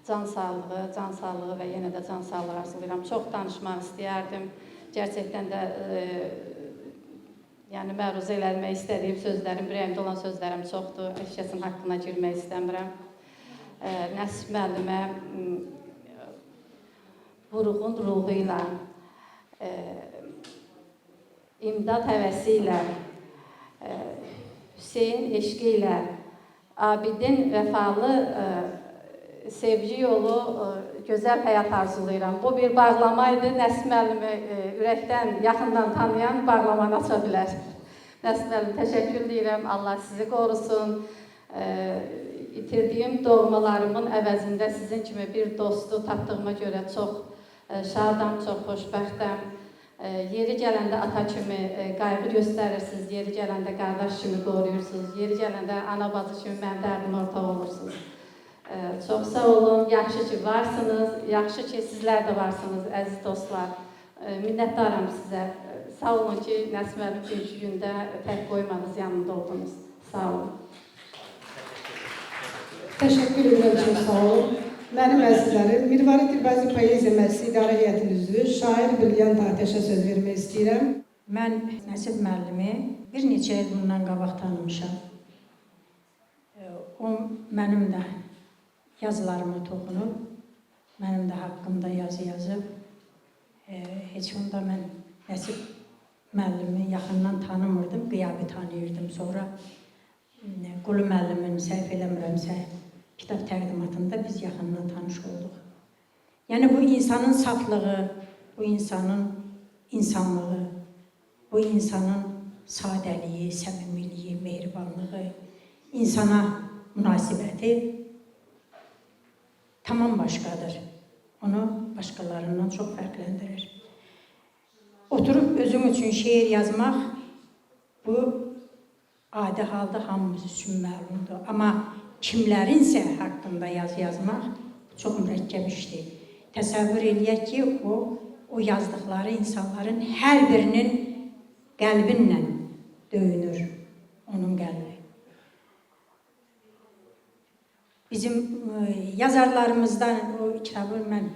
can sağlığı və yenə də can sağlığı arzulayıram. Çox danışmaq istəyərdim. Gerçəkdən də məruzə eləmək istədiyim sözlərim, ürəyimdə olan sözlərim çoxdur. Heç kəsin haqqına girmək istəmirəm. Nəsib müəllimə Vurğun ruhu ilə, İmdad həvəsi ilə, Hüseyin eşqi ilə, Abidin vəfalı sevgi yolu, gözəl həyat arzulayıram. Bu bir bağlama idi. Nəsib müəllimi ürəkdən, yaxından tanıyan bağlamanı aça bilər. Nəsib müəllim, təşəkkür edirəm. Allah sizi qorusun. İtirdiyim doğmalarımın əvəzində sizin kimi bir dostu tapdığıma görə çox şadam, çox xoşbəxtəm. Yeri gələndə ata kimi qayğı göstərirsiniz, yeri gələndə qardaş kimi qoruyursunuz, yeri gələndə ana bacı kimi mənim dərdim ortaq olursunuz. Çox sağ olun, yaxşı ki varsınız, yaxşı ki sizlər də varsınız, əziz dostlar. Minnətdaram sizə. Sağ olun ki, Nəsib müəllim bugünkü gündə tək qoymadınız, yanında oldunuz. Sağ olun. Təşəkkür edirəm, çox sağ olun. Mənim əzizlərim, Mirvari Dilbazi Poeziya Məclisi İdarə Heyətinin üzvü, şair Brilliant Atəşə söz vermək istəyirəm. Mən Nəsib müəllimi bir neçə il bundan qabaq tanımışam. O mənim də yazılarıma toxunub, mənim də haqqımda yazı yazıb. Heç onda mən Nəsib müəllimi yaxından tanımırdım, qiyabi tanıyırdım. Sonra Qulu müəllimin səhv eləmirəmsə, kitab təqdimatında biz yaxından tanış olduq. Yəni bu insanın saflığı, bu insanın insanlığı, bu insanın sadəliyi, səmimiliyi, mehribanlığı, insana münasibəti tamam başqadır. Onu başqalarından çox fərqləndirir. Oturub özüm üçün şeir yazmaq, bu adi halda hamımız üçün məlumdur. Amma kimlərinsə haqqında yazı yazmaq çox mürəkkəb işdir. Təsəvvür eləyək ki, o yazdıqları insanların hər birinin qəlbinlə döyünür onun qəlbi. Bizim yazarlarımızdan o kitabı mən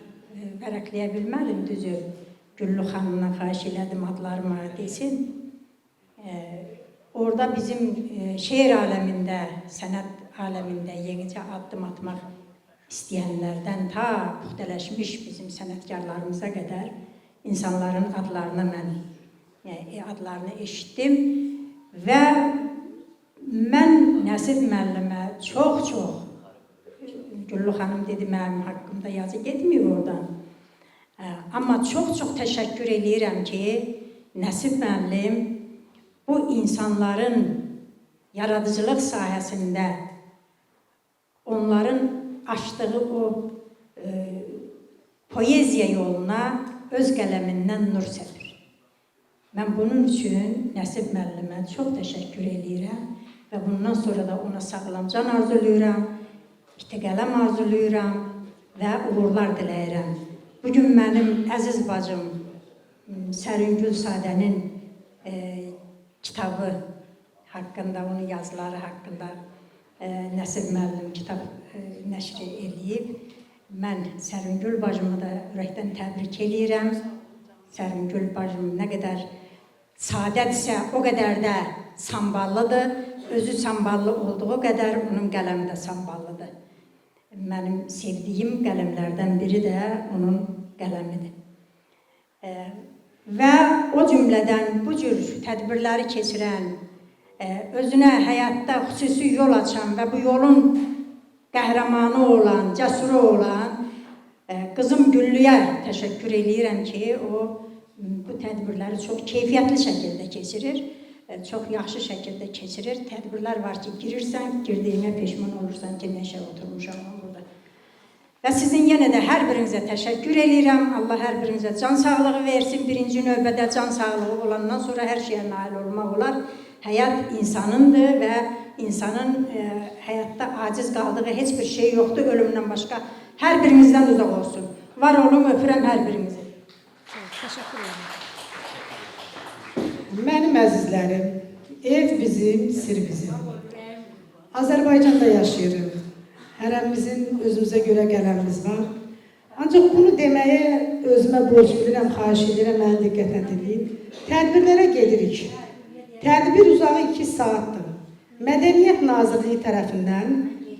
vərəqləyə bilmədim, düzü. Güllü xanımdan xahiş elədim, adlarıma desin. Orada bizim şeir aləmində, sənət aləmində yenicə addım atmaq istəyənlərdən ta puxtələşmiş bizim sənətkarlarımıza qədər insanların adlarını mən adlarını eşitdim və mən Nəsib müəllimə çox Güllü xanım dedi, mənim haqqımda yazı getməyib oradan. Amma çox təşəkkür eləyirəm ki, Nəsib müəllim bu insanların yaradıcılıq sahəsində onların açdığı o poeziya yoluna öz qələmindən nur səpir. Mən bunun üçün Nəsib müəllimə çox təşəkkür eləyirəm və bundan sonra da ona sağlam can arzulayıram, qələm arzulayıram və uğurlar diləyirəm. Bugün mənim əziz bacım Səringül Sadənin kitabı haqqında, onun yazıları haqqında Nəsib müəllim kitab nəşr eləyib. Mən Səringül bacımı da ürəkdən təbrik eləyirəm. Səringül bacım nə qədər sadədirsə, o qədər də samballıdır. Özü samballı olduğu qədər onun qələmi də samballıdır. Mənim sevdiyim qələmlərdən biri də onun qələmidir. Və o cümlədən bu cür tədbirləri keçirən, özünə həyatda xüsusi yol açan və bu yolun qəhrəmanı olan, cəsuru olan qızım Güllüyə təşəkkür eləyirəm ki, o bu tədbirləri çox keyfiyyətli şəkildə keçirir, çox yaxşı şəkildə keçirir. Tədbirlər var ki, girirsən, girdiyinə peşman olursan ki, nəşə oturmuşam burada. Və sizin yenə də hər birinizə təşəkkür eləyirəm. Allah hər birinizə can sağlığı versin. Birinci növbədə can sağlığı olandan sonra hər şeyə nail olmaq olar. Həyat insanındır və insanın həyatda aciz qaldığı heç bir şey yoxdur ölümdən başqa. Hər birinizdən uzaq olsun. Var olun, öpürəm hər birinizi. Təşəkkür ederim. Mənim əzizlərim, ev bizim, sir bizim. Azərbaycanda yaşayırıq. Hərəmizin özümüzə görə qələmimiz var. Ancaq bunu deməyə özümə borc bilirəm, xahiş edirəm, mənə diqqətlə dinləyin. Tədbirlərə gedirik. Tədbir uzağı 2 saatdır. Mədəniyyət Nazirliyi tərəfindən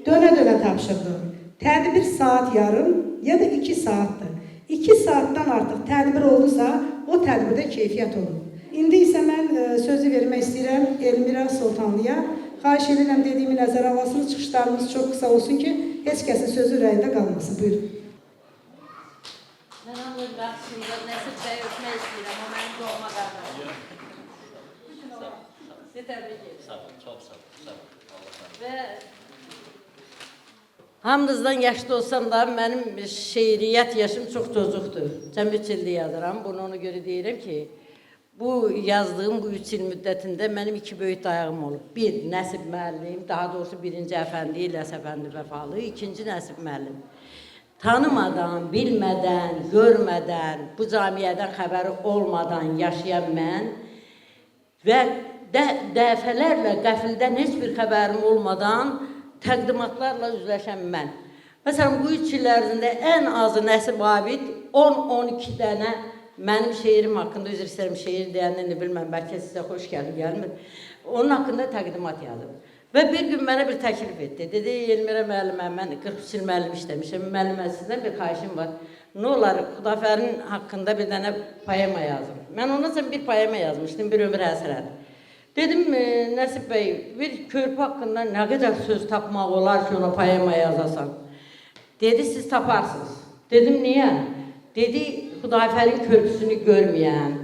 dönə-dönə tapşırılır. Tədbir saat yarım ya da 2 saatdır. 2 saatdan artıq tədbir oldusa, o tədbirdə keyfiyyət olur. İndi isə mən sözü vermək istəyirəm Elmira Sultanlıya. Xahiş edirəm dediyimi nəzərə alasınız, çıxışlarımız çox qısa olsun ki, heç kəsin sözü ürəyində qalmasın. Buyurun. Mən Allah bəxşində Nəsib bəyi öpmək istəyirəm, o mənim doğma qardaşım. Sizi təbrik edirəm. Sağ olun, çox sağ olun. Və hamınızdan yaşlı olsam da mənim şeiriyyət yaşım çox cocuqdur. Cəm 3 ildir yazıram, bunu ona görə deyirəm ki, Bu yazdığım bu 3 il müddətində mənim 2 böyük dayağım olub. Bir, Nəsib müəllim, daha doğrusu 1-ci əfəndi İlyas əfəndi vəfalı, 2-ci Nəsib müəllim. Tanımadan, bilmədən, görmədən, bu camiyyədən xəbəri olmadan yaşayan mən və dəfələrlə qəfildən heç bir xəbərim olmadan təqdimatlarla üzləşən mən. Məsələn, bu 3 il ərzində ən azı Nəsib Abid 10-12 dənə mənim şeirim haqqında, üzr istəyirəm, şeir deyəndə bilməm, bəlkə sizə xoş gəlmir. Onun haqqında təqdimat yazıb. Və bir gün mənə bir təklif etdi. Dedi, Elmirə müəllimə, mən 43 il müəllim işləmişəm, müəlliməsindən bir xahişim var. Nə olar, Xudafərin haqqında bir dənə poema yazım. Mən ondan sonra bir poema yazmışdım, bir ömür həsrət. Dedim, Nəsib bəy, bir körpü haqqında nə qədər söz tapmaq olar ki, ona poema yazasan? Dedi, siz taparsınız. Dedim, niyə? Dedi, Xudafərin körpüsünü görməyən,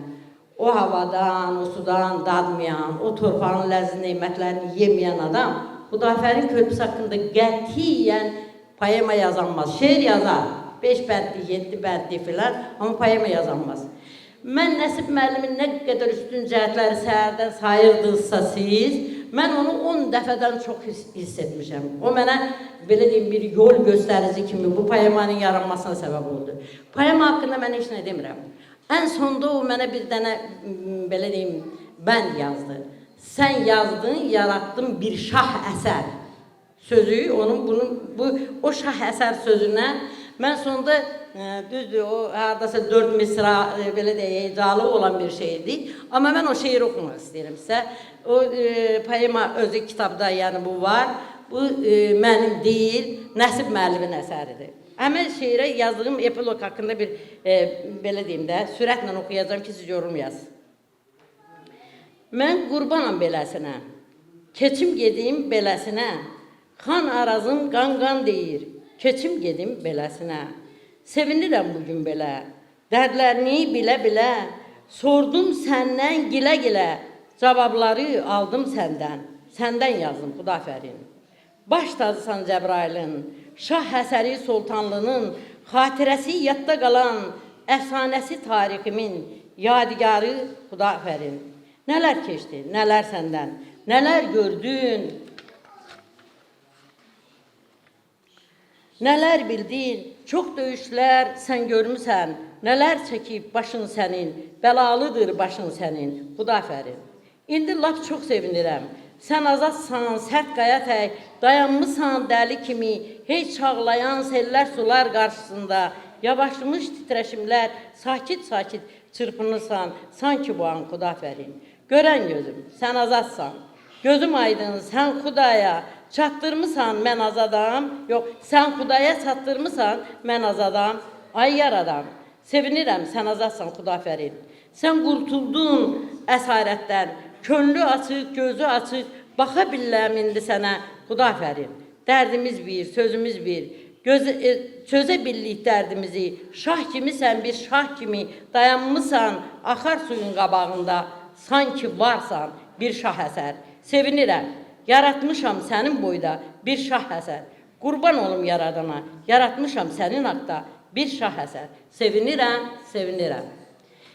o havadan, o sudan dadmayan, o torpağın ləzzət neymətlərini yeməyən adam Xudafərin körpüsü haqqında qətiyyən poema yazanmaz. Şeir yazar, 5 bəndli, 7 bəndli filan, amma poema yazanmaz. Mən Nəsib müəllimin nə qədər üstün cəhətləri səhərdən sayırdınızsa siz, mən onu 10 dəfədən çox hiss etmişəm. O mənə, belə deyim, bir yol göstərici kimi bu poemanın yaranmasına səbəb oldu. Poema haqqında mən heç nə demirəm. Ən sonda o mənə bir dənə, belə deyim, bənd yazdı. Sən yazdın, yarattın bir şah əsər sözü, o şah əsər sözünə mən sonda, düzdür, o haradasa 4 misra, belə deyək, hecalı olan bir şeydir. Amma mən o şeiri oxumaq istəyirəm sizə. O poema özü kitabda, yəni bu var. Bu mənim deyil, Nəsib müəllimin əsəridir. Həmən şeirə yazdığım epilog haqqında bir, belə deyim də, sürətlə oxuyacağım ki, siz yorum yazın. Mən qurbanam beləsinə, keçim gedim beləsinə, xan arazım qan-qan deyir, keçim gedim beləsinə. Sevinirəm bugün belə, dərdlərini bilə-bilə, sordum səndən gilə-gilə, cavabları aldım səndən yazdım Xudafərin. Baş tacısan Cəbrailin, şah əsəri sultanlının, xatirəsi yadda qalan, əfsanəsi tariximin, yadigarı Xudafərin. Nələr keçdi, nələr səndən, nələr gördün, nələr bildin, çox döyüşlər sən görmüsən, nələr çəkib başın sənin, bəlalıdır başın sənin, Xudafərin. İndi lap çox sevinirəm, sən azadsan, sərt qaya tək, dayanmışsan dəli kimi, heç çağlayan sellər sular qarşısında, yavaşlamış titrəşimlər, sakit-sakit çırpınırsan, sanki bu an Xudafərin. Görən gözüm, sən azadsan, gözüm aydın, sən Xudaya, çatdırmısan mən azadam, yox, sən Xudaya çatdırmısan mən azadam, ay yaradan, sevinirəm sən azadsan Xudafərin. Sən qurtuldun əsarətdən, könlü açıq, gözü açıq, baxa bilirəm indi sənə Xudafərin. Dərdimiz bir, sözümüz bir, çözə bildik dərdimizi, şah kimisən bir şah kimi, dayanmışsan, axar suyun qabağında, sanki varsan bir şah əsər. Sevinirəm, yaratmışam sənin boyda bir şah əsər. Qurban olum yaradana, yaratmışam sənin haqda bir şah əsər. Sevinirəm, sevinirəm.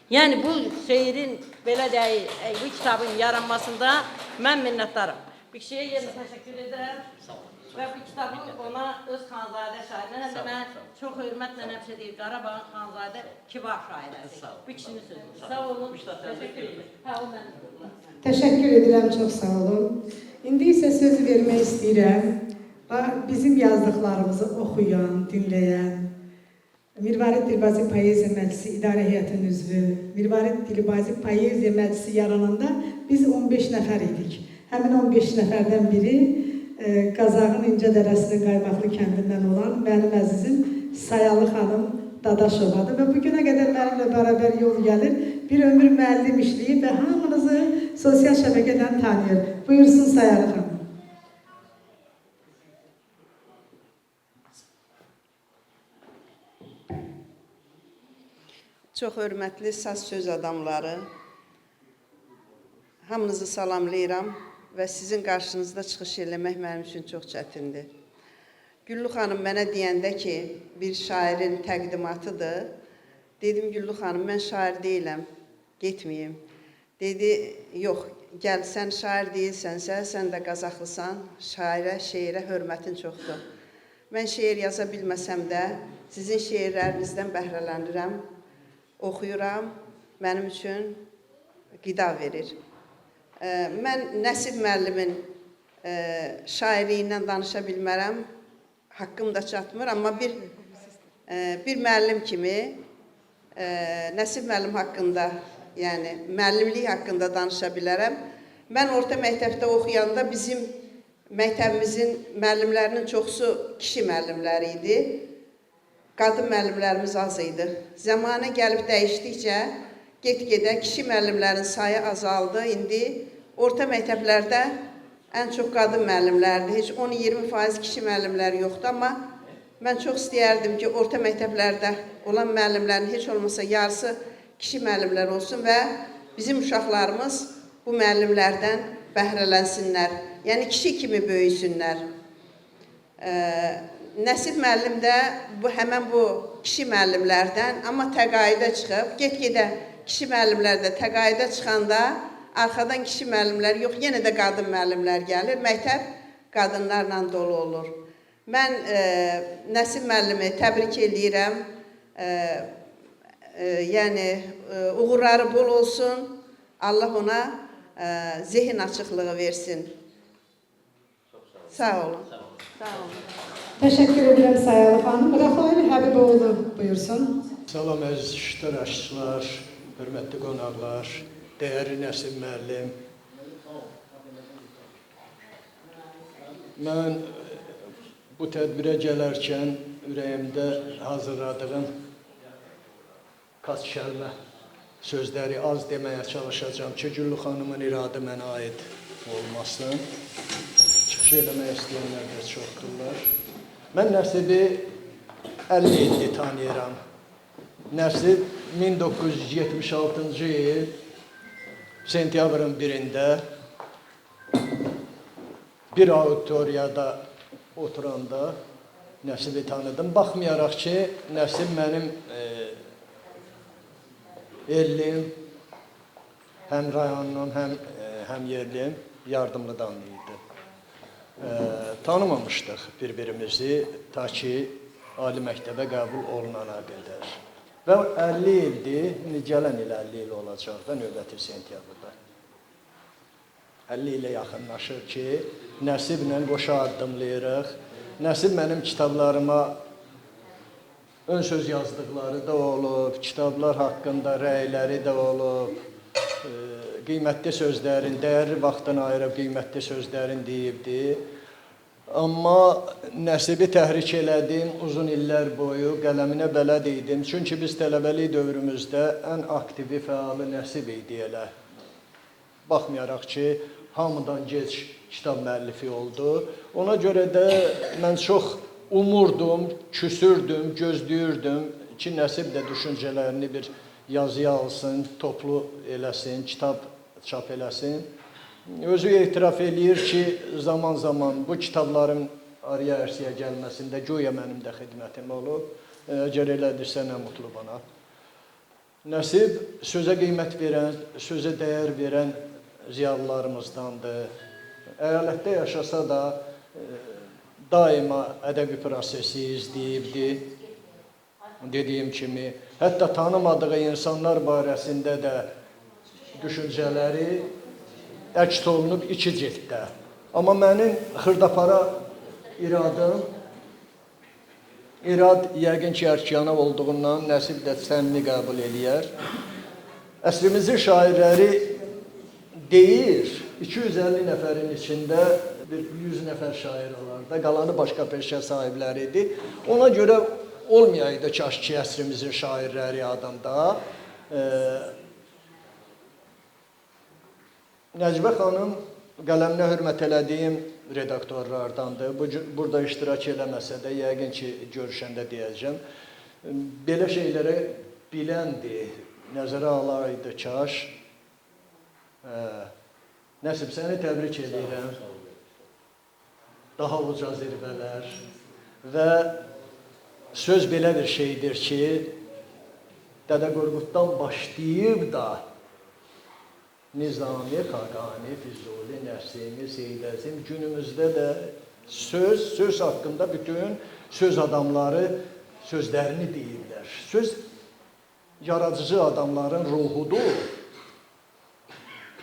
Yəni bu şeirin, belə deyək, bu kitabın yaranmasında mən minnətdarım. Bir kişiyə yenə təşəkkür edirəm. Və bu kitabı ona öz Xanzadə şairinə, həm də mən çox hörmətlə həmişə deyir, Qarabağın Xanzadə kibar şairəsi. Bu kişinin sözü. Sağ olun, təşəkkür edirəm. Təşəkkür edirəm, çox sağ olun. İndi isə söz vermək istəyirəm. Bizim yazdıqlarımızı oxuyan, dinləyən, Mirvarid Dilbazi Poeziya Məclisi İdarə Heyətinin üzvü, Mirvarid Dilbazi Poeziya Məclisi yarananda biz 15 nəfər idik. Həmin 15 nəfərdən biri Qazağın İncə Dərəsinin Qaymaqlı kəndindən olan mənim əzizim Sayalı xanım Dadaşovadır və bugünə qədər mənimlə bərabər yol gəlir, bir ömür müəllim işləyib və hamınızı sosial şəbəkədən tanıyır. Buyursun Sayalı xanım. Çox hörmətli saz söz adamları, hamınızı salamlayıram və sizin qarşınızda çıxış eləmək mənim üçün çox çətindir. Güllü xanım mənə deyəndə ki, bir şairin təqdimatıdır, dedim Güllü xanım, mən şair deyiləm, getməyim. Dedi, yox, gəl, sən şair deyilsənsə, sən də Qazaxlısan, şairə, şeirə hörmətin çoxdur. Mən şeir yaza bilməsəm də, sizin şeirlərinizdən bəhrələnirəm, oxuyuram, mənim üçün qida verir. Mən Nəsib müəllimin şairliyindən danışa bilmərəm, haqqım da çatmır, amma bir müəllim kimi Nəsib müəllim haqqında, yəni müəllimlik haqqında danışa bilərəm. Mən orta məktəbdə oxuyanda bizim məktəbimizin müəllimlərinin çoxusu kişi müəllimləri idi. Qadın müəllimlərimiz az idi. Zamanə gəlib dəyişdikcə get-gedə kişi müəllimlərin sayı azaldı. İndi orta məktəblərdə ən çox qadın müəllimlərdir. Heç 10-20% kişi müəllimləri yoxdur, amma mən çox istəyərdim ki, orta məktəblərdə olan müəllimlərin heç olmasa yarısı kişi müəllimlər olsun və bizim uşaqlarımız bu müəllimlərdən bəhrələnsinlər. Yəni kişi kimi böyüsünlər. Nəsib müəllim də həmən bu kişi müəllimlərdən, amma təqaüdə çıxıb, get-gedə kişi müəllimlər də təqaüdə çıxanda arxadan kişi müəllimlər yox, yenə də qadın müəllimlər gəlir. Məktəb qadınlarla dolu olur. Mən Nəsib müəllimi təbrik edirəm. Yəni, uğurları bol olsun. Allah ona zihin açıqlığı versin. Sağ olun. Sağ olun. Təşəkkür edirəm Sayılı xanım. Rafael Həbiboğlu buyursun. Salam əziz iştirakçılar, hörmətli qonaqlar, dəyərli Nəsib müəllim. Mən bu tədbirə gələrkən ürəyimdə hazırladığım kaç kəlmə sözləri az deməyə çalışacağım ki, Güllü xanımın iradı mənə aid olmasın. Çıxış eləmək istəyənlər də çoxdurlar. Mən Nəsibi 50 ildir tanıyıram. Nəsib 1976-cı il sentyabrın 1-də bir auditoriyada oturanda Nəsibi tanıdım. Baxmayaraq ki, Nəsib mənim ellim, həm rayonum, həm yerlim, yardımlıdan idi. Tanımamışdıq bir-birimizi ta ki, ali məktəbə qəbul olunana qədər. Və 50 ildir, gələn il 50 il olacaq da növbəti sentyabrda. 50 ilə yaxınlaşır ki, Nəsiblə qoşa addımlayırıq. Nəsib mənim kitablarıma ön söz yazdıqları da olub, kitablar haqqında rəyləri də olub, qiymətli sözlərin, dəyərli vaxtını ayırıb qiymətli sözlərin deyibdi. Amma Nəsibi təhrik elədim, uzun illər boyu qələminə bələd idim. Çünki biz tələbəlik dövrümüzdə ən aktivi, fəalı Nəsib idi elə. Baxmayaraq ki, hamıdan gec kitab müəllifi oldu. Ona görə də mən çox umurdum, küsürdüm, gözləyirdim ki, Nəsib də düşüncələrini bir yazıya alsın, toplu eləsin, kitab çap eləsin. Özü etiraf eləyir ki, zaman-zaman bu kitabların araya ərsiyə gəlməsində güya mənim də xidmətim olub. Əgər elədirsə, nə mutlu bana. Nəsib sözə qiymət verən, sözə dəyər verən ziyalılarımızdandır. Əyalətdə yaşasa da daima ədəbi prosesi izləyibdi. Dediyim kimi, hətta tanımadığı insanlar barəsində də düşüncələri əks olunub 2 cilddə. Amma mənim xırdapara iradım, irad yəqin ki, ərkiyana olduğundan Nəsib də səmimi qəbul eləyər. Əsrimizin şairləri deyir, 250 nəfərin içində 100 nəfər şair olar da, qalanı başqa peşə sahibləridir. Ona görə olmayaydı kaş ki, əsrimizin şairləri adında. Nəcibə xanım qələminə hörmət elədiyim redaktorlardandır. Burada iştirak eləməsə də, yəqin ki, görüşəndə deyəcəm. Belə şeyləri biləndir, nəzərə alaydı kaş. Nəsib, səni təbrik edirəm. Daha uca zirvələr və söz belə bir şeydir ki, Dədə Qorquddan başlayıb da Nizami, Xaqani, Füzuli, Nəsimi, Seyid Əzim günümüzdə də söz haqqında bütün söz adamları sözlərini deyirlər. Söz yaradıcı adamların ruhudur.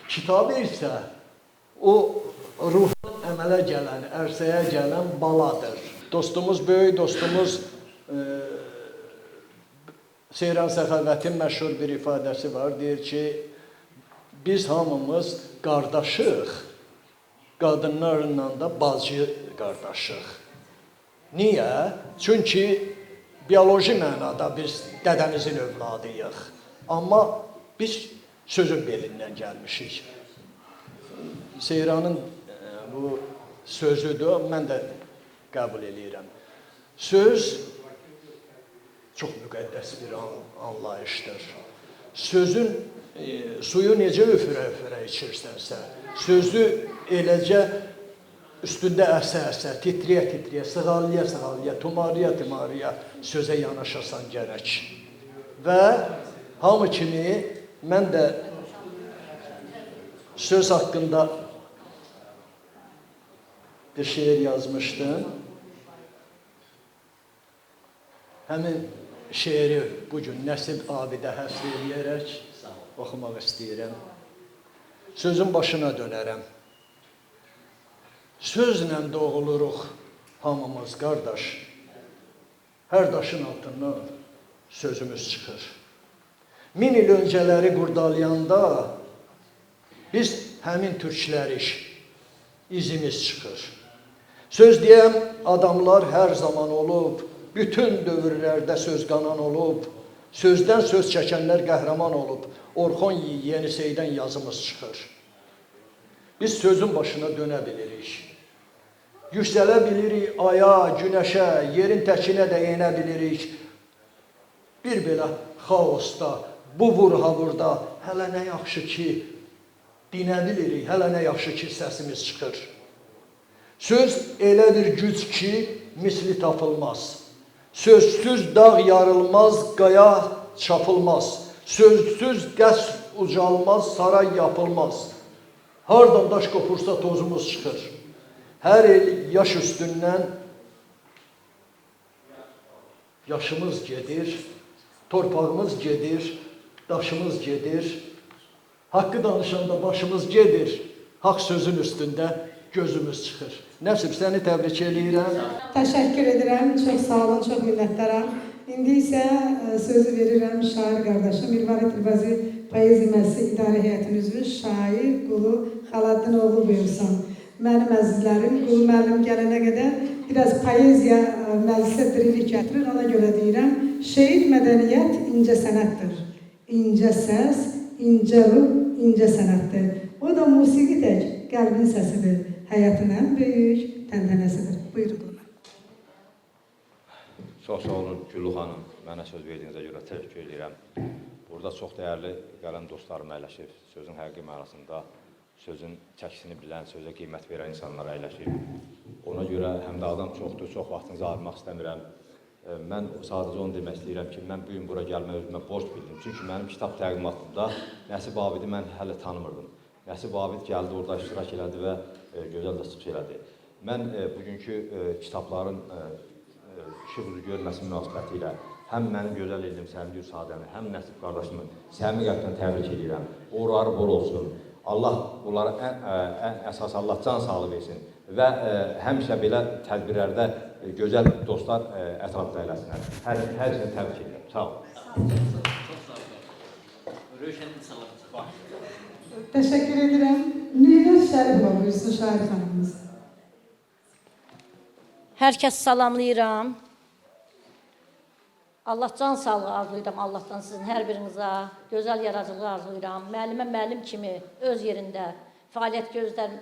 Kitab isə o ruhun əmələ gələn, ərsəyə gələn baladır. Dostumuz, böyük dostumuz Seyran Səxavətin məşhur bir ifadəsi var. Deyir ki, biz hamımız qardaşıq, qadınlarla da bacı qardaşıq. Niyə? Çünki bioloji mənada biz dədəmizin övladıyıq. Amma biz sözün belindən gəlmişik. Seyranın bu sözüdür, mən də qəbul edirəm. Söz çox müqəddəs bir anlayışdır. Sözün suyu necə üfürə-üfürə içirsənsə, sözü eləcə üstündə əsə-əsə, titriyə-titriyə, sığallıya-sığallıya, tumarıya-tumarıya sözə yanaşasan gərək. Və hamı kimi mən də söz haqqında bir şeir yazmışdım. Həmin şeiri bugün Nəsib Abidə həsr eləyərək oxumaq istəyirəm. Sözün başına dönərəm. Sözlə doğuluruq hamımız qardaş. Hər daşın altından sözümüz çıxır. 1000 il öncələri qurdalayanda biz həmin türklərik, izimiz çıxır. Söz deyəm adamlar hər zaman olub, bütün dövrlərdə söz qanan olub, sözdən söz çəkənlər qəhrəman olub, Orxon Yeniseydən yazımız çıxır. Biz sözün başına dönə bilirik. Yüksələ bilirik aya, günəşə, yerin təkinə də yenə bilirik. Bir belə xaosda, bu vurha-vurda, hələ nə yaxşı ki, dinə bilirik, hələ nə yaxşı ki, səsimiz çıxır. Söz elə bir güc ki, misli tapılmaz. Sözsüz dağ yarılmaz, qaya çapılmaz. Sözsüz qəsr ucalmaz, saray yapılmaz. Hardan daş qopursa tozumuz çıxır. Hər il yaş üstündən yaşımız gedir, torpağımız gedir, daşımız gedir. Haqqı danışanda başımız gedir, haqq sözün üstündə gözümüz çıxır. Nəsib, səni təbrik eləyirəm. Təşəkkür edirəm, çox sağ olun, çox minnətdaram. İndi isə sözü verirəm şair qardaşım, Mirvarid Dilbazi Poeziya Məclisi İdarə Heyətinin üzvü şair Qulu Xaladdinoğlu buyursun. Mənim əzizlərim, Qulu müəllim gələnə qədər biraz poeziya məclisə dirilik gətirir, ona görə deyirəm. Şeir mədəniyyət incə sənətdir. İncə səs, incə ruh, incə sənətdir. O da musiqi tək qəlbin səsidir. Həyatın ən böyük təntənəsidir. Buyurun Qulu müəllim. Çox sağ olun Güllü xanım, mənə söz verdiyinizə görə təşəkkür edirəm. Burada çox dəyərli qələm dostlarım əyləşir. Sözün həqiqi mənasında, sözün çəkisini bilən, sözə qiymət verən insanlar əyləşir. Ona görə həm də adam çoxdur, çox vaxtınızı ayırmaq istəmirəm. Mən sadəcə onu demək istəyirəm ki, mən bugün bura gəlmək özümə borc bildim. Çünki mənim kitab təqdimatımda Nəsib Abidi mən hələ tanımırdım. Nəsib Abid gəldi, orada iştirak elədi və gözəl də çıxış elədi. Mən bugünkü kitabların işıq üzü görməsi münasibəti ilə həm mənim gözəl eldim Səmgür Sadəni, həm Nəsib qardaşımı səmimi qəlbdən təbrik edirəm. Uğurları bol olsun. Allah bunlara ən əsas Allah can sağlığı versin və həmişə belə tədbirlərdə gözəl dostlar ətrafda eləsinlər. Hər şeyi təbrik edirəm. Sağ olun. Təşəkkür edirəm. Nüvəz Şərifova buyursun şair xanımımız. Hər kəs salamlayıram. Allah can sağlığı arzulayıram Allahdan sizin hər birinizə. Gözəl yaradıcılığı arzulayıram. Müəllimə müəllim kimi öz yerində fəaliyyət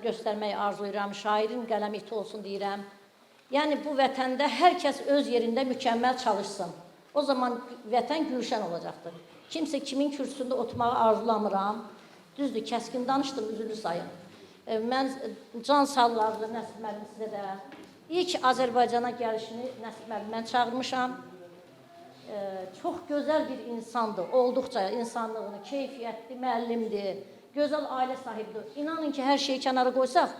göstərməyi arzulayıram. Şairin qələmi iti olsun deyirəm. Yəni bu vətəndə hər kəs öz yerində mükəmməl çalışsın. O zaman vətən gülşən olacaqdır. Kimsə kimin kürsüsündə oturmağı arzulamıram. Düzdür, kəskin danışdım, üzülü sayın. Mən can sağlığı arzulayıram Nəsib müəllim sizə də. İlk Azərbaycana gəlişini Nəsib müəllim mən çağırmışam. Çox gözəl bir insandır, olduqca insanlığını, keyfiyyətli müəllimdir. gözəl ailə sahibidir. İnanın ki, hər şeyi kənara qoysaq,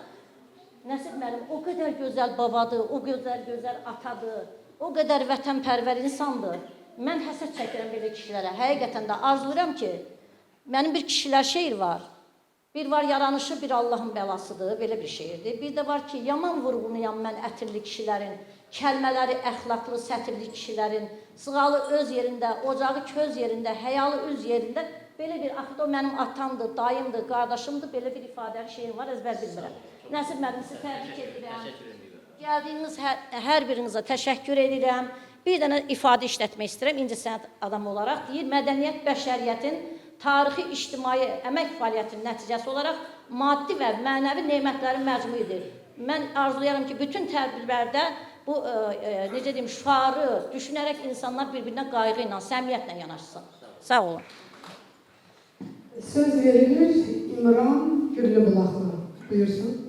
Nəsib müəllim o qədər gözəl babadır, o gözəl atadır, o qədər vətənpərvər insandır. Mən həsəd çəkirəm belə kişilərə. Həqiqətən də arzulayıram ki, mənim bir kişilər şeir var. Bir var yaranışı bir Allahın bəlasıdır, belə bir şeirdir. Bir də var ki, yaman vurğunuyam mən ətirli kişilərin, kəlmələri əxlaqlı, sətirli kişilərin, sığalı öz yerində, ocağı köz yerində, həyalı üz yerində. Belə bir, axı o mənim atamdır, dayımdır, qardaşımdır, belə bir ifadəli şeir var, əzbər bilmirəm. Nəsib müəllim, sizi təbrik edirəm. Gəldiyiniz hər birinizə təşəkkür edirəm. Bir dənə ifadə işlətmək istəyirəm, incəsənət adamı olaraq. Deyir, mədəniyyət bəşəriyyətin tarixi, ictimai əmək fəaliyyətinin nəticəsi olaraq maddi və mənəvi nemətlərin məcmuidir. Mən arzulayarım ki, bütün tədbirlərdə bu, necə deyim, şüarı düşünərək insanlar bir-birinə qayğı ilə, səmiyyətlə yanaşsın. Sağ olun. Söz verilir İmran Güllübulaqlı. Buyursun.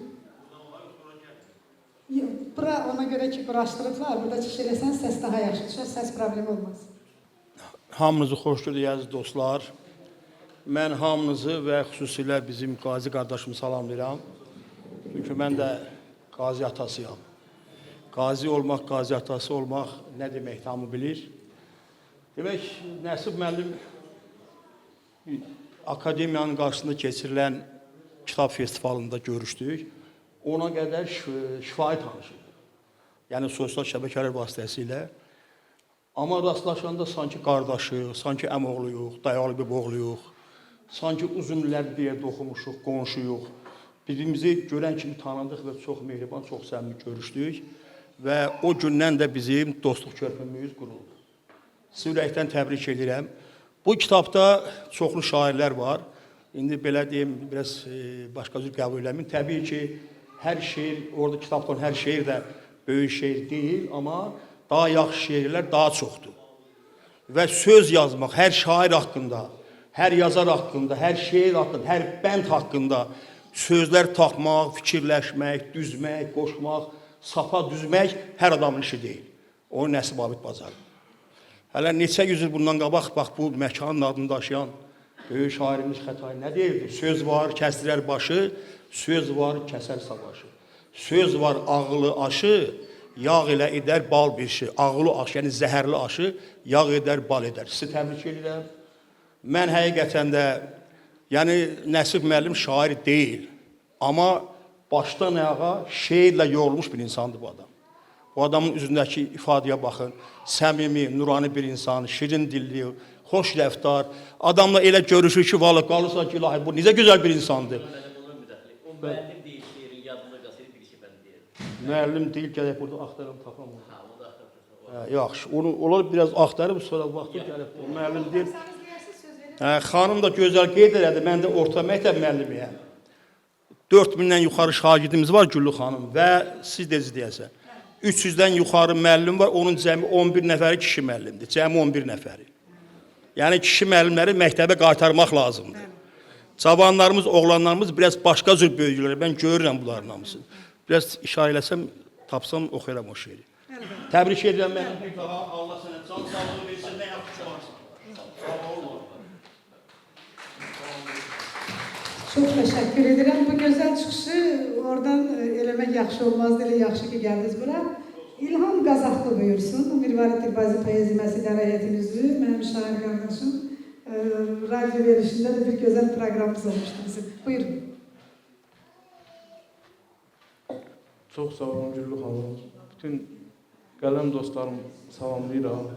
Bura ona görə ki, quraşdırıblar. Burada çıxış eləsən, səs daha yaxşı çıxır, səs problemi olmaz. Hamınızı xoş gördük, əziz dostlar. Mən hamınızı və xüsusilə bizim qazi qardaşımı salamlayıram. Çünki mən də qazi atasıyam. Qazi olmaq, qazi atası olmaq nə demək hamı bilir. Demək, Nəsib müəllim akademiyanın qarşısında keçirilən kitab festivalında görüşdük. Ona qədər şifahi tanışıdır. Yəni, sosial şəbəkələr vasitəsilə. Amma rastlaşanda sanki qardaşıyıq, sanki əmoğluyuq, dayalı bir boğluyuq, sanki uzun illər bir yerdə oxumuşuq, qonşuyuq. Birbirimizi görən kimi tanıdıq və çox mehriban, çox səmimi görüşdük. Və o gündən də bizim dostluq körpümüz quruldu. Sizi ürəkdən təbrik edirəm. Bu kitabda çoxlu şairlər var. İndi belə deyim, biraz başqa cür qəbul eləmin. Təbii ki, hər şeir, orada kitabdan hər şeir də böyük şeir deyil, amma daha yaxşı şeirlər daha çoxdur. Və söz yazmaq, hər şair haqqında, hər yazar haqqında, hər şeir haqqında, hər bənd haqqında sözlər tapmaq, fikirləşmək, düzmək, qoşmaq, sapa düzmək hər adamın işi deyil. Onu Nəsib Abid bacarır. Hələ neçə yüz il bundan qabaq, bax bu məkanın adını daşıyan böyük şairimiz Xətai nə deyirdi? Söz var, kəsdirər başı, söz var, kəsər savaşı. Söz var, ağılı aşı, yağ ilə edər bal bir şey. Ağılı aşı, yəni zəhərli aşı, yağ edər, bal edər. Sizi təbrik edirəm. Mən həqiqətən də, yəni Nəsib müəllim şair deyil. Amma başdan ayağa şeirlə yorulmuş bir insandır bu adam. Bu adamın üzündəki ifadəyə baxın. Səmimi, nurani bir insan, şirin dilli, xoş rəftar. Adamla elə görüşür ki, valı qalırsa ki, ilahi, bu necə gözəl bir insandır. O müəllim deyil, şeirin yadında qalsaydı bir şey mən deyirəm. Müəllim deyil, gələk burada axtarım, tapam onu. Ha, o da axtarım. Yaxşı, onu onlar biraz axtarıb, sonra vaxtı gəlib. O müəllim deyil. Xanım da gözəl qeyd elədi, mən də orta məktəb müəllimiyəm. 4000-dən yuxarı şagirdimiz var Güllü xanım və siz də deyəsən. 300-dən yuxarı müəllim var, onun cəmi 11 nəfəri kişi müəllimdir, cəmi 11 nəfəri. Yəni, kişi müəllimləri məktəbə qaytarmaq lazımdır. Cavanlarımız, oğlanlarımız biraz başqa cür böyüyürlər, mən görürəm bunların hamısını. Biraz işarə eləsəm, tapsam, oxuyuram o şeiri. Təbrik edirəm mən. Bir daha Allah sənə can sağlığı versin, nə yaxşı varsan. Sağ olun. Çox təşəkkür edirəm. Bu gözəl çıxışı oradan eləmək yaxşı olmazdı, elə yaxşı ki, gəldiniz bura. İlham Qazaqlı buyursun. Mirvarid Dilbazi Poezi Məsələr Heyətinin üzvü, mənim şair qardaşım. Radyo verişində də bir gözəl proqramımız olmuşdu bizim. Buyurun. Çox sağ olun Güllü xanım. Bütün qələm dostlarım salamlayıram.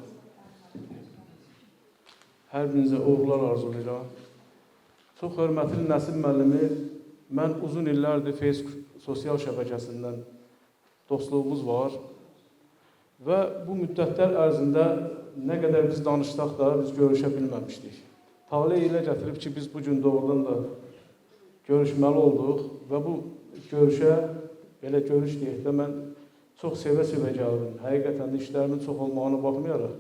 Hər birinizə uğurlar arzulayıram. Çox hörmətli Nəsib müəllimi, mən uzun illərdir Facebook sosial şəbəkəsindən dostluğumuz var və bu müddətlər ərzində nə qədər biz danışsaq da biz görüşə bilməmişdik. Talih ilə gətirib ki, biz bugün doğrudan da görüşməli olduq və bu görüşə, belə görüş deyək də mən çox sevə-sevə gəldim. Həqiqətən də işlərimin çox olmağına baxmayaraq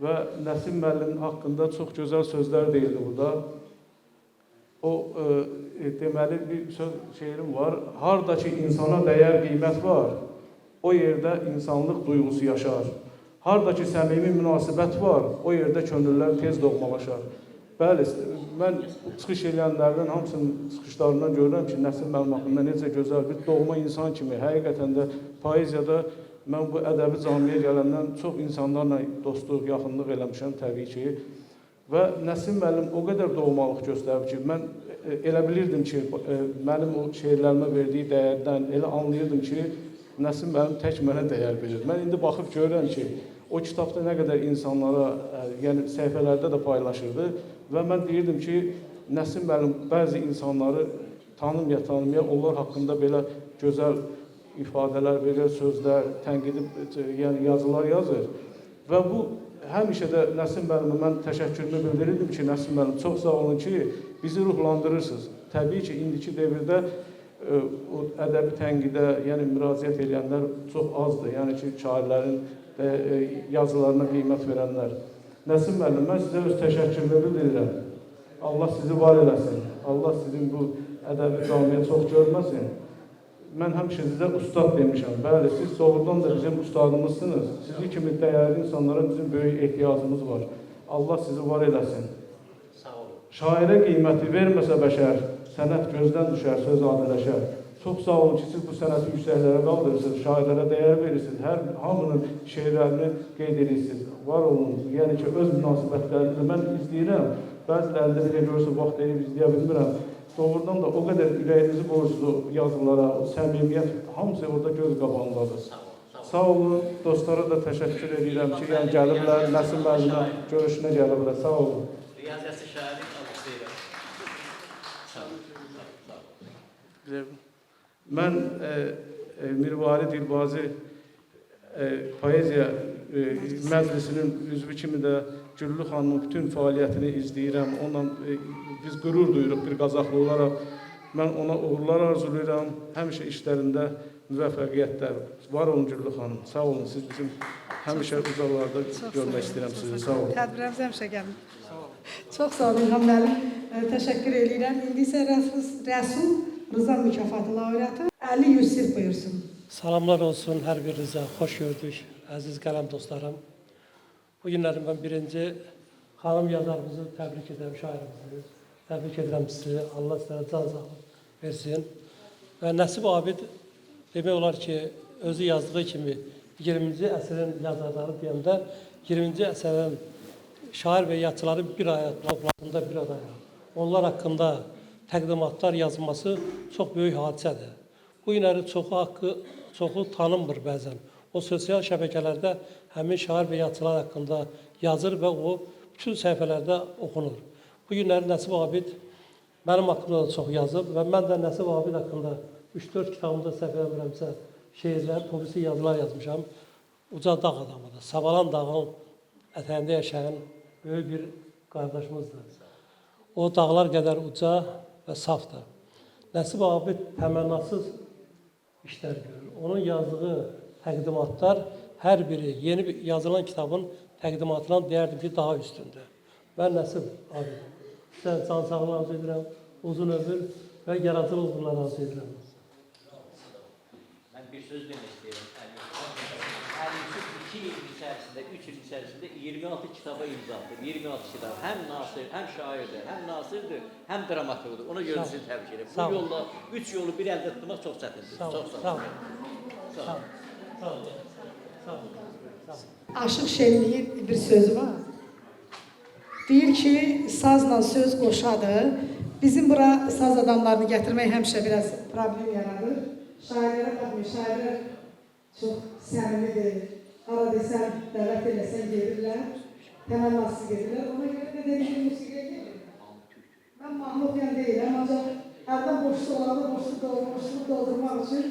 və Nəsib müəllimin haqqında çox gözəl sözlər deyildi burada. O, deməli, bir şeirim var. Harda ki, insana dəyər qiymət var, o yerdə insanlıq duyğusu yaşar. Harda ki, səmimi münasibət var, o yerdə könüllər tez doğmalaşar. Bəli, mən çıxış edənlərdən hamısının çıxışlarından görürəm ki, Nəsim müəllim haqqında necə gözəl bir doğma insan kimi, həqiqətən də poeziyada mən bu ədəbi camiyə gələndən çox insanlarla dostluq, yaxınlıq eləmişəm təbii ki. Və Nəsim müəllim o qədər doğmalıq göstərib ki, mən elə bilirdim ki, mənim o şeirlərimə verdiyi dəyərdən elə anlayırdım ki, Nəsim müəllim tək mənə dəyər verir. Mən indi baxıb görürəm ki, o kitabda nə qədər insanlara, yəni səhifələrdə də paylaşırdı və mən deyirdim ki, Nəsim müəllim bəzi insanları tanımaya, onlar haqqında belə gözəl ifadələr verir, sözlər, tənqidi yəni yazılar yazır və bu həmişə də Nəsim müəllimə mən təşəkkürümü bildirirdim ki, Nəsim müəllim çox sağ olun ki, bizi ruhlandırırsınız. Təbii ki, indiki devirdə o ədəbi tənqidə, yəni müraciət edənlər çox azdır. Yəni ki, şairlərin yazılarına qiymət verənlər. Nəsim müəllim, mən sizə öz təşəkkürümü bildirirəm. Allah sizi var eləsin. Allah sizin bu ədəbi camiyə çox görməsin. Mən həmişə sizə ustad demişəm. Bəli, siz doğrudan da bizim ustadımızsınız. Sizi kimi dəyərli insanlara bizim böyük ehtiyacımız var. Allah sizi var eləsin. Şairə qiyməti verməsə bəşər, sənət gözdən düşər, söz adiləşər. Çox sağ olun ki, siz bu sənəti yüksəklərə qaldırırsınız, şairlərə dəyər verirsiniz, hamının şeirlərini qeyd edirsiniz. Var olun, yəni ki, öz münasibətlərinizi mən izləyirəm. Bəzilərində belə görürsə, vaxt eləyib izləyə bilmirəm. Doğrudan da o qədər ürəyinizi borclu yazılara, o səmimiyyət, hamısı orada göz qabağındadır. Sağ olun, dostlara da təşəkkür edirəm ki, yəni gəliblər, Nəsim müəllimə görüşünə gəliblər. Sağ olun. Riyaziyyatçı şairi alqışlayıram. Mən Mirvari Dilbazi poeziya məclisinin üzvü kimi də Güllü xanımın bütün fəaliyyətini izləyirəm. Onunla biz qürur duyuruq bir Qazaxlı olaraq. Mən ona uğurlar arzulayıram. Həmişə işlərində müvəffəqiyyətlər. Var olun Güllü xanım. Sağ olun. Siz bizim həmişə uzalarda görmək istəyirəm sizi. Sağ olun. Tədbirimiz həmişə gəlin. Çox sağ olun İlham müəllim. Təşəkkür edirəm. İndi isə Rəsul Rıza mükafatı laureatı Ali Yusif buyursun. Salamlar olsun hər birinizə. Xoş gördük əziz qələm dostlarım. Bu günləri mən birinci xanım yazarımızı təbrik edirəm, şairimizi. Təbrik edirəm sizi. Allah sizlərə can sağlıq versin. Və Nəsib Abid demək olar ki, özü yazdığı kimi 20-ci əsrin yazarları deyəndə 20-ci əsrin şair və yazıçıları bir araya toplandığında bir araya. Onlar haqqında təqdimatlar yazılması çox böyük hadisədir. Bu günləri çoxu tanınmır bəzən. O sosial şəbəkələrdə həmin şair və yazıçılar haqqında yazır və o bütün səhifələrdə oxunur. Bu günləri Nəsib Abid mənim haqqımda da çox yazıb və mən də Nəsib Abid haqqında 3-4 kitabımda səhv eləmirəmsə şeirlər, povesti yazılar yazmışam. Uca dağ adamıdır. Savalan dağın ətəyində yaşayan böyük bir qardaşımızdır. O dağlar qədər uca və safdır. Nəsib Abid təmənnasız işlər görür. Onun yazdığı təqdimatlar hər biri yeni yazılan kitabın təqdimatından deyərdim ki, daha üstündür. Mən Nəsib Abid. Sizə can sağlığı arzu edirəm, uzun ömür və yaradıcılıq uğurları arzu edirəm. Mən bir söz demək istəyirəm. 2 il içərisində, 3 il içərisində 26 kitaba imza atdım. 26 kitab. Həm nasir, həm şairdir, həm nasirdir, həm dramaturqdur. Ona görə sizi təbrik edirəm. Bu yolla 3 yolu bir əldə tutmaq çox çətindir. Çox sağ olun. Sağ olun. Aşıq Şenliyin bir sözü var. Deyir ki, sazla söz qoşadır. Bizim bura saz adamlarını gətirmək həmişə biraz problem yaradır. Şairlərə baxmayın, şairlər çox səmimidir. Hara desən, dəvət eləsən gedirlər, təmənnasız gedirlər. Ona görə də dediyim musiqiyə gedir. Mən mahnı oxuyan deyiləm, ancaq hərdən boşluq olanda boşluq doldurmaq üçün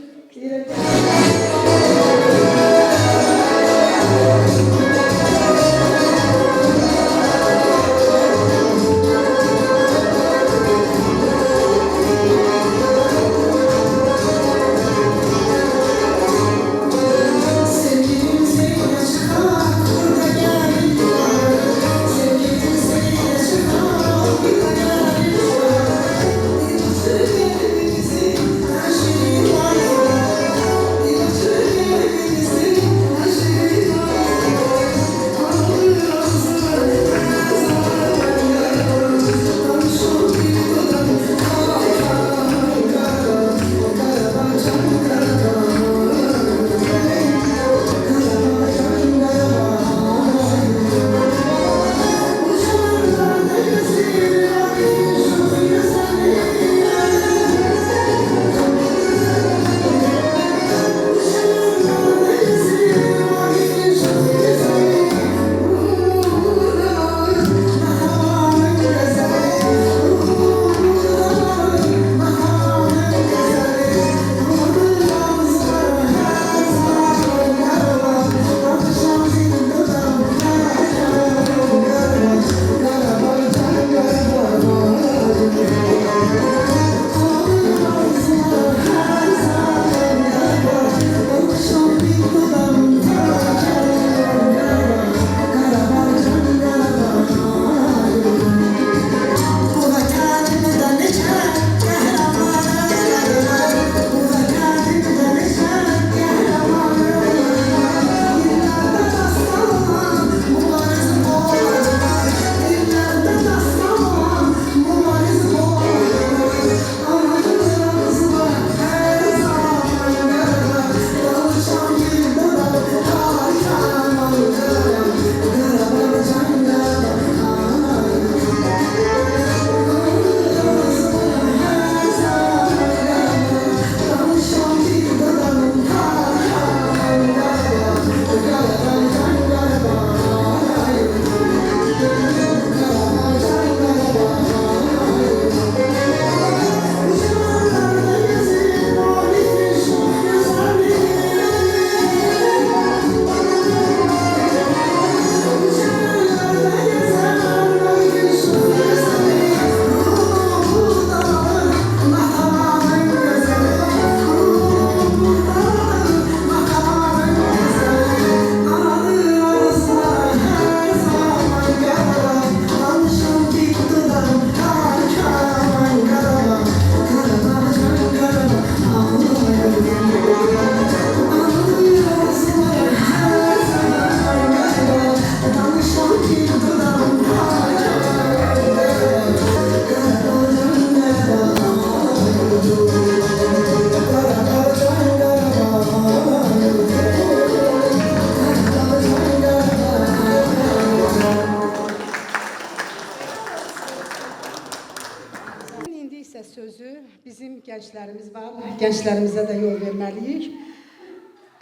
sözü bizim gənclərimiz var. Gənclərimizə də yol verməliyik.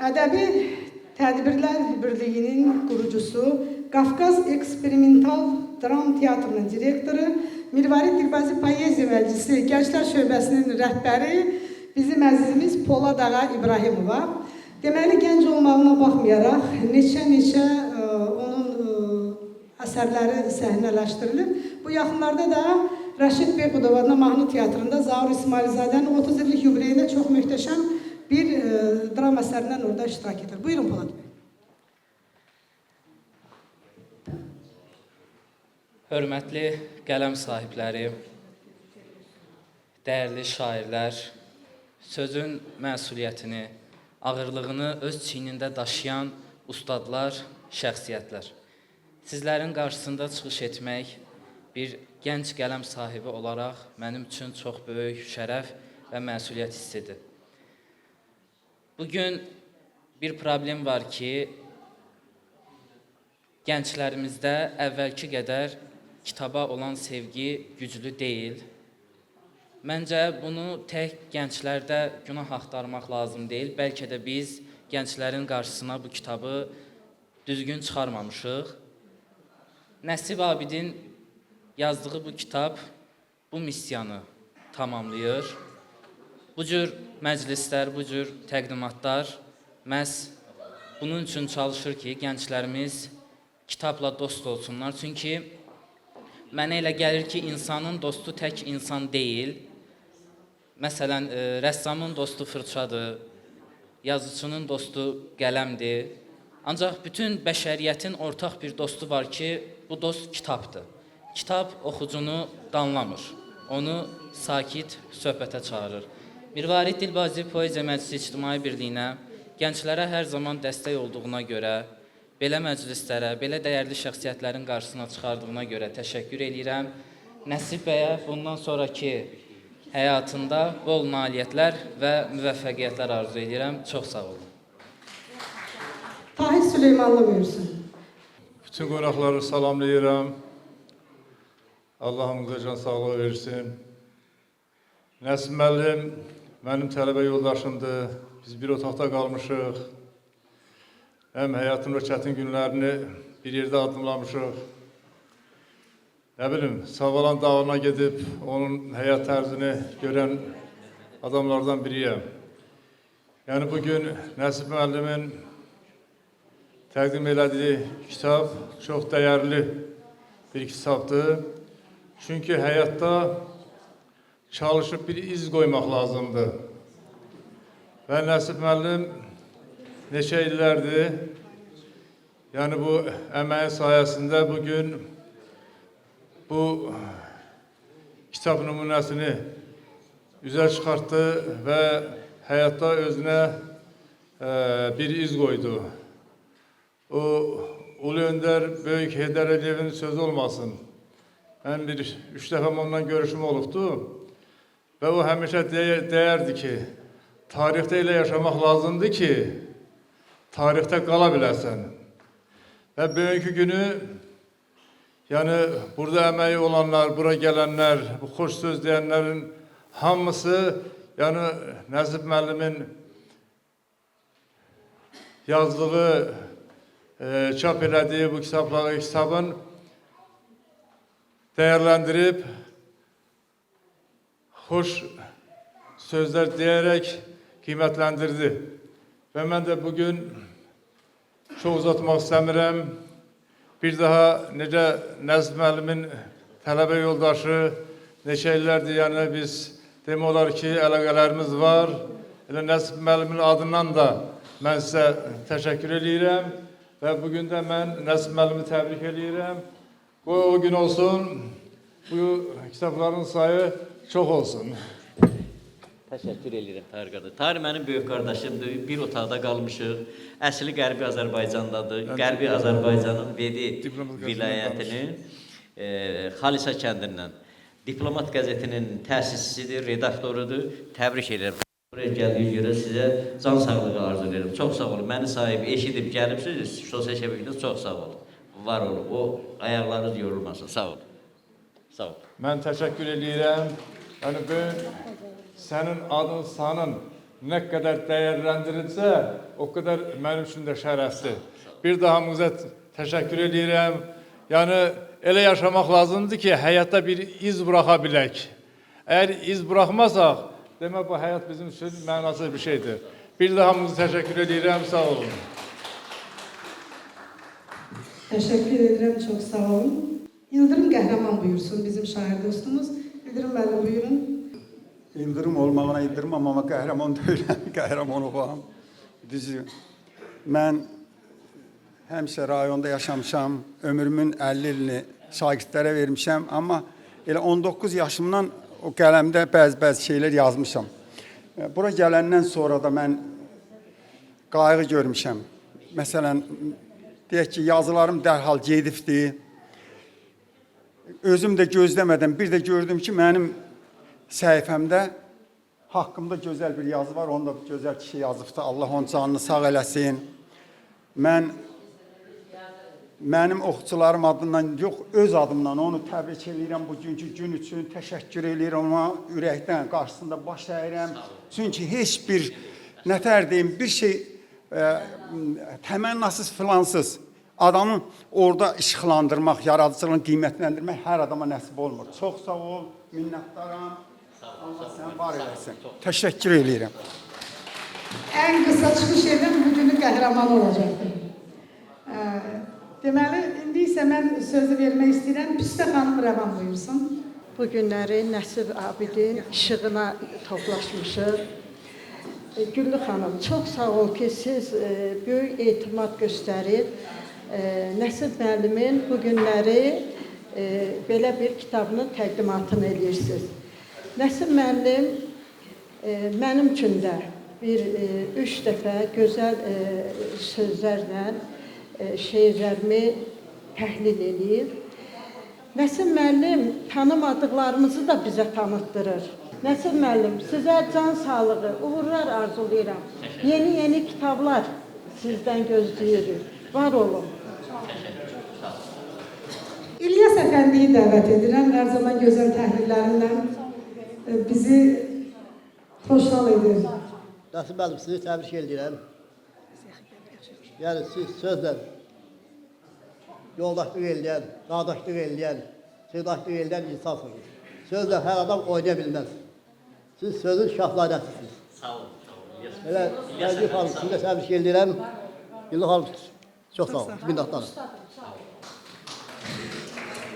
Ədəbi Tədbirlər Birliyinin qurucusu, Qafqaz Eksperimental Dram Teatrının direktoru, Mirvarid Dilbazi Poeziya Məclisi Gənclər Şöbəsinin rəhbəri bizim əzizimiz Polad Ağa İbrahimova. Deməli, gənc olmağına baxmayaraq, neçə onun əsərləri səhnələşdirilib. Bu yaxınlarda da Rəşid Beyxudova'nın Mahnı Teatrında Zaur İsmailzadənin 30 illik yubileyində çox möhtəşəm bir dram əsərindən orada iştirak edir. Buyurun Polad bəy. Hörmətli qələm sahibləri, dəyərli şairlər, sözün məsuliyyətini, ağırlığını öz çiynində daşıyan ustadlar, şəxsiyyətlər. Sizlərin qarşısında çıxış etmək bir gənc qələm sahibi olaraq mənim üçün çox böyük şərəf və məsuliyyət hissidir. Bugün bir problem var ki, gənclərimizdə əvvəlki qədər kitaba olan sevgi güclü deyil. Məncə bunu tək gənclərdə günah axtarmaq lazım deyil. Bəlkə də biz gənclərin qarşısına bu kitabı düzgün çıxarmamışıq. Nəsib Abidin yazdığı bu kitab bu missiyanı tamamlayır. Bu cür məclislər, bu cür təqdimatlar məhz bunun üçün çalışır ki, gənclərimiz kitabla dost olsunlar. Çünki mənə elə gəlir ki, insanın dostu tək insan deyil. Məsələn, rəssamın dostu fırçadır, yazıçının dostu qələmdir. Ancaq bütün bəşəriyyətin ortaq bir dostu var ki, bu dost kitabdır. Kitab oxucunu danlamır, onu sakit söhbətə çağırır. Mirvarid Dilbazi Poeziya Məclisi İctimai Birliyinə gənclərə hər zaman dəstək olduğuna görə, belə məclislərə, belə dəyərli şəxsiyyətlərin qarşısına çıxardığına görə təşəkkür edirəm. Nəsib bəyə bundan sonraki həyatında bol nailiyyətlər və müvəffəqiyyətlər arzu edirəm. Çox sağ olun. Tahir Süleymanlı buyursun. Bütün qonaqları salamlayıram. Allahımıza can sağlığı versin. Nəsib müəllim mənim tələbə yoldaşımdır. Biz bir otaqda qalmışıq. Həm həyatın o çətin günlərini bir yerdə addımlamışıq. Nə bilim, Savalan dağına gedib onun həyat tərzini görən adamlardan biriyəm. Yəni bugün Nəsib müəllimin təqdim elədiyi kitab çox dəyərli bir kitabdır. Çünki həyatda çalışıb bir iz qoymaq lazımdır. Və Nəsib müəllim neçə illərdir, yəni bu əməyin sayəsində bugün bu kitab nümunəsini üzə çıxartdı və həyatda özünə bir iz qoydu. O, Ulu Öndər Böyük Heydər Əliyevin sözü olmasın. Mən bir 3 dəfə onunla görüşüm olubdu və o həmişə deyərdi ki, tarixdə elə yaşamaq lazımdır ki, tarixdə qala biləsən. Və bugünkü günü, yəni burada əməyi olanlar, bura gələnlər, bu xoş söz deyənlərin hamısı, yəni Nəsib müəllimin yazdığı, çap elədiyi bu kitabın dəyərləndirib, xoş sözlər deyərək qiymətləndirdi. Və mən də bugün çox uzatmaq istəmirəm. Bir daha necə Nəsib müəllimin tələbə yoldaşı, neçə illərdir, yəni biz demək olar ki, əlaqələrimiz var. Elə Nəsib müəllimin adından da mən sizə təşəkkür edirəm. Və bugün də mən Nəsib müəllimi təbrik edirəm. O gün olsun, bu kitabların sayı çox olsun. Təşəkkür edirəm Tahir qardaş. Tahir mənim böyük qardaşımdır. Bir otaqda qalmışıq. Əsli Qərbi Azərbaycandadır. Qərbi Azərbaycanın Vedi vilayətinin Xalisa kəndindən. Diplomat qəzetinin təsisçisidir, redaktorudur. Təbrik edirəm. Buraya gəldiyiniz görə sizə can sağlığı arzu edirəm. Çox sağ olun. Məni sahib eşidib gəlibsiniz. Sosial şəbəkədə çox sağ olun. Var olun. O ayaqlarınız yorulmasın. Sağ olun. Sağ olun. Mən təşəkkür edirəm. Yəni bu sənin adın, sanın nə qədər dəyərləndirilsə, o qədər mənim üçün də şərəfdir. Bir daha hamınıza təşəkkür edirəm. Yəni elə yaşamaq lazımdır ki, həyatda bir iz buraxa bilək. Əgər iz buraxmasaq, demək bu həyat bizim üçün mənasız bir şeydir. Bir daha hamınıza təşəkkür edirəm, sağ olun. Teşekkür ederim, çok sağ olun. Yıldırım Qəhrəman buyursun bizim şair dostumuz. Yıldırım müəllim buyurun. Yıldırım olmağına yıldırım ama qəhrəman deyiləm, qəhrəman olam. Düzü, mən həmişə rayonda yaşamışam, ömrümün 50 ilini şagirdlərə vermişəm, amma elə 19 yaşımdan o qələmdə bəzi şeylər yazmışam. Bura gələndən sonra da mən qayğı görmüşəm. Məsələn, deyək ki, yazılarım dərhal gedibdir. Özüm də gözləmədən bir də gördüm ki, mənim səhifəmdə haqqımda gözəl bir yazı var, onda gözəl kişi yazıbdır. Allah onun canını sağ eləsin. Mənim oxucularım adından yox, öz adımdan onu təbrik edirəm bugünkü gün üçün, təşəkkür edirəm ona ürəkdən, qarşısında baş əyirəm. Çünki heç bir, nətər deyim, bir şey təmənnasız filansız adamı orada işıqlandırmaq, yaradıcılığını qiymətləndirmək hər adama nəsib olmur. Çox sağ ol, minnətdaram. Allah sən var eləsin. Təşəkkür edirəm. En kısa çıxış edim bugünün qəhrəmanı olacaqdır. Deməli, indi isə mən sözü vermək istəyirəm. Püstə xanım Rəvan buyursun. Bu günləri Nəsib Abidin işığına toplaşmışıq. Güllü xanım, çox sağ ol ki, siz böyük etimad göstərib Nəsib müəllimin bu günləri belə bir kitabının təqdimatını edirsiniz. Nəsib müəllim mənim üçün də bir 3 dəfə gözəl sözlərlə şeirlərimi təhlil edir. Nəsib müəllim tanımadıqlarımızı da bizə tanıtdırır. Nəsib müəllim, sizə can sağlığı, uğurlar arzulayıram. Yeni kitablar sizdən gözləyirik. Var olun. İlyas Əfəndiyi dəvət edirəm. Hər zaman gözəl təhlillərindən bizi xoşhal edir. Nəsib müəllim, sizi təbrik edirəm. Yəni siz sözlə yoldaşlıq eləyən, qardaşlıq eləyən, sevdaşlıq eləyən insansınız. Sözlə hər adam oynaya bilməz. Siz sözün şahlanəsiniz. Sağ olun. Elə Gənclik xanım, sizi də təbrik edirəm. Güllü xanım, çox sağ olun. Minnətdarım.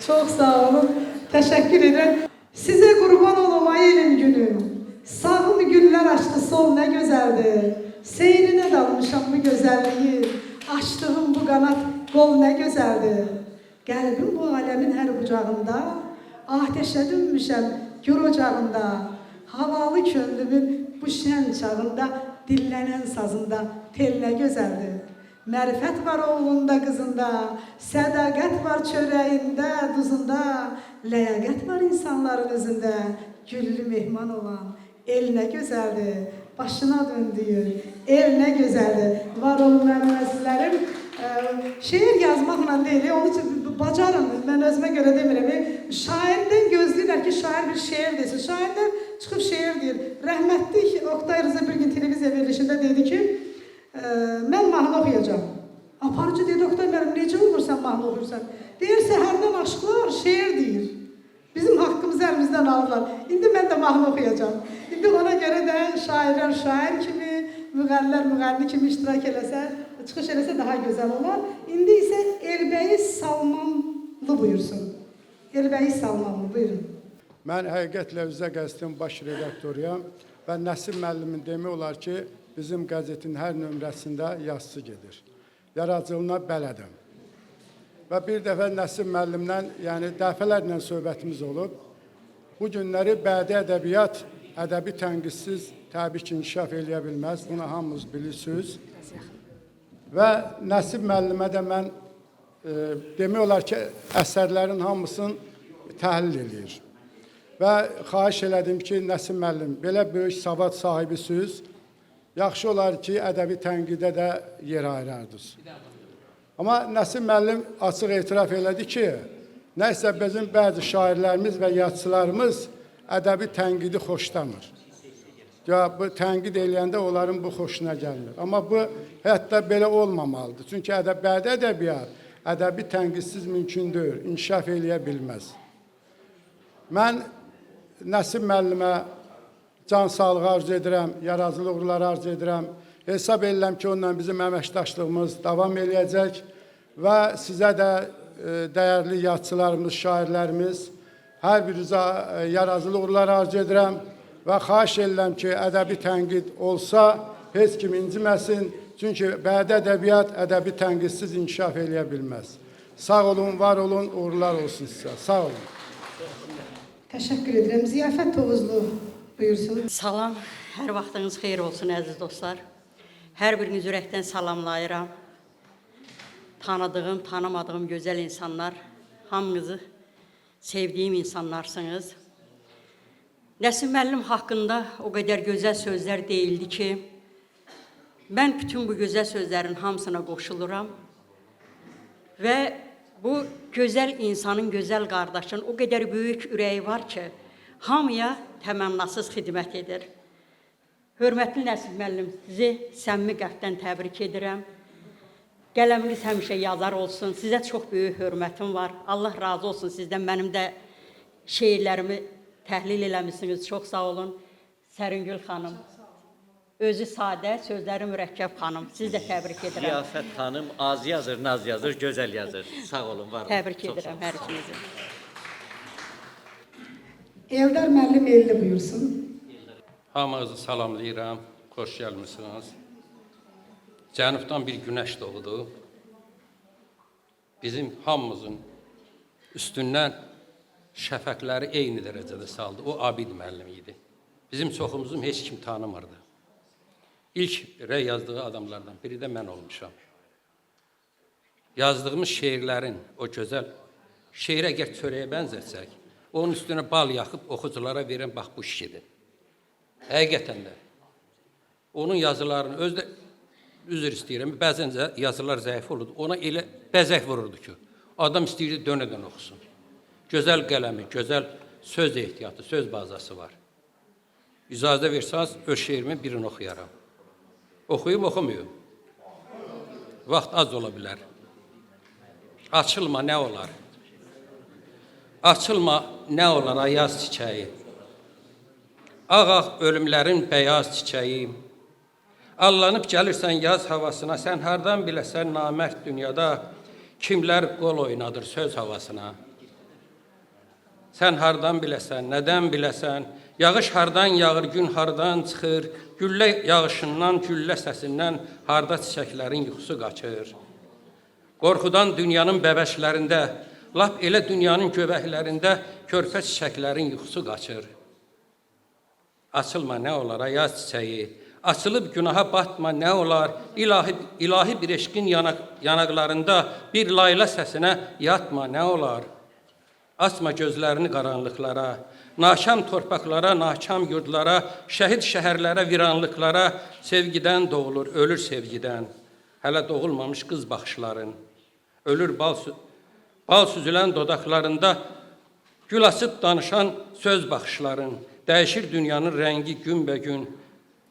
Çok sağ olun. Teşekkür ederim. Size kurban olum ay elin günü. Sağımı güller açtı sol ne güzeldi. Seyrine dalmışam bu güzelliği. Açtığım bu kanat kol ne güzeldi. Kalbim bu alemin her bucağında. Ateşe dönmüşem gür ocağında. Havalı könlümün bu şen çağında. Dillenen sazında tel ne güzeldi. Mərifət var oğlunda, qızında, sədaqət var çörəyində, duzunda, ləyaqət var insanların özündə, güllü mehman olan, el nə gözəldir, başına döndüyü, el nə gözəldir. Var olun mənim əzizlərim, şeir yazmaqla deyil, onun üçün bacarın, mən özümə görə demirəm, şairdən gözləyirlər ki, şair bir şeir desin, şairlər çıxıb şeir deyir. Rəhmətli Oktay Rıza bir gün televiziya verilişində dedi ki, mən mahnı oxuyacağım. Aparıcı dedi, Oktay müəllim, necə olur sən mahnı oxuyursan? Deyir, səhərdən aşıqlar şeir deyir. Bizim haqqımızı əlimizdən alırlar. İndi mən də mahnı oxuyacağım. İndi ona görə də şairlər şair kimi, müğənnilər müğənni kimi iştirak eləsə, çıxış eləsə daha gözəl olar. İndi isə Elbəyi Salmanlı buyursun. Elbəyi Salmanlı, buyurun. Mən həqiqətlə Üzə qəzetinin baş redaktoruyam və Nəsib müəllimin demək olar ki, bizim qəzetin hər nömrəsində yazısı gedir. Yaradıcılığına bələdəm. Və bir dəfə Nəsib müəllimlə, yəni dəfələrlə söhbətimiz olub. Bu günləri bədi ədəbiyyat, ədəbi tənqidsiz təbii ki, inkişaf eləyə bilməz. Bunu hamınız bilirsiniz. Və Nəsib müəllimə də mən demək olar ki, əsərlərin hamısını təhlil edir. Və xahiş elədim ki, Nəsib müəllim, belə böyük savad sahibisiniz. Yaxşı olar ki, ədəbi tənqidə də yer ayırardınız. Amma Nəsib müəllim açıq etiraf elədi ki, nəysə bizim bəzi şairlərimiz və yazıçılarımız ədəbi tənqidi xoşlamır. Ya bu tənqid eləyəndə onların bu xoşuna gəlmir. Amma bu hətta belə olmamalıdır. Çünki bədi ədəbiyyat ədəbi tənqidsiz mümkün deyil, inkişaf eləyə bilməz. Mən Nəsib müəllimə can sağlığı arzu edirəm, yaradıcılıq uğurları arzu edirəm. Hesab edirəm ki, onunla bizim əməkdaşlığımız davam eləyəcək və sizə də dəyərli yazıçılarımız, şairlərimiz, hər birinizə yaradıcılıq uğurları arzu edirəm və xahiş edirəm ki, ədəbi tənqid olsa, heç kim inciməsin, çünki bədi ədəbiyyat ədəbi tənqidsiz inkişaf eləyə bilməz. Sağ olun, var olun, uğurlar olsun sizə. Sağ olun. Təşəkkür edirəm. Ziyafət Tovuzlu buyursun. Salam, hər vaxtınız xeyir olsun əziz dostlar. Hər biriniz ürəkdən salamlayıram. Tanıdığım, tanımadığım gözəl insanlar, hamınızı sevdiyim insanlarsınız. Nəsib müəllim haqqında o qədər gözəl sözlər deyildi ki, mən bütün bu gözəl sözlərin hamısına qoşuluram və bu gözəl insanın, gözəl qardaşın o qədər böyük ürəyi var ki, hamıya təmənnasız xidmət edir. Hörmətli Nəsib müəllim, sizi səmimi qəlbdən təbrik edirəm. Qələminiz həmişə yazar olsun. Sizə çox böyük hörmətim var. Allah razı olsun sizdən. Mənim də şeirlərimi təhlil eləmişsiniz. Çox sağ olun. Səringül xanım. Özü sadə, sözləri mürəkkəb xanım. Siz də təbrik edirəm. Ziyafət xanım az yazır, naz yazır, gözəl yazır. Sağ olun, var olun. Təbrik edirəm hər ikinizi. Eldar müəllim Elli buyursun. Hamınızı salamlayıram, xoş gəlmişsiniz. Cənubdan bir günəş doğdu. Bizim hamımızın üstündən şəfəqləri eyni dərəcədə saldı. O Abid müəllim idi. Bizim çoxumuzun heç kim tanımırdı. İlk rəy yazdığı adamlardan biri də mən olmuşam. Yazdığımız şeirlərin o gözəl, şeirə gəl çörəyə bənzətsək, onun üstünə bal yaxıb oxuculara verən bax bu şişidir. Həqiqətən də onun yazılarını, özdə üzr istəyirəm, bəzən yazılar zəif olurdu, ona elə bəzək vururdu ki, adam istəyirdi dönədən oxusun. Gözəl qələmi, gözəl söz ehtiyatı, söz bazası var. İcazə versəniz, öz şeirimin birini oxuyaram. Oxuyub, oxumuyum. Vaxt az ola bilər. Açılma, nə olar? Açılma, nə olar ayaz çiçəyi? Ağ-ağ ölümlərin bəyaz çiçəyi. Allanıb gəlirsən yaz havasına, sən hardan biləsən namərd dünyada kimlər qol oynadır söz havasına. Sən hardan biləsən, nədən biləsən, yağış hardan yağır, gün hardan çıxır, güllə yağışından, güllə səsindən harda çiçəklərin yuxusu qaçır. Qorxudan dünyanın bəbəşlərində, lap elə dünyanın göbəklərində körpə çiçəklərin yuxusu qaçır. Açılma, nə olar ayaz çiçəyi, açılıb günaha batma, nə olar, ilahi bir eşqin yanaqlarında bir layla səsinə yatma, nə olar. Açma gözlərini qaranlıqlara, nakam torpaqlara, nakam yurdlara, şəhid şəhərlərə, viranlıqlara, sevgidən doğulur, ölür sevgidən. Hələ doğulmamış qız baxışların, ölür bal süzülən dodaqlarında, gül açıb danışan söz baxışların, dəyişir dünyanın rəngi günbəgün.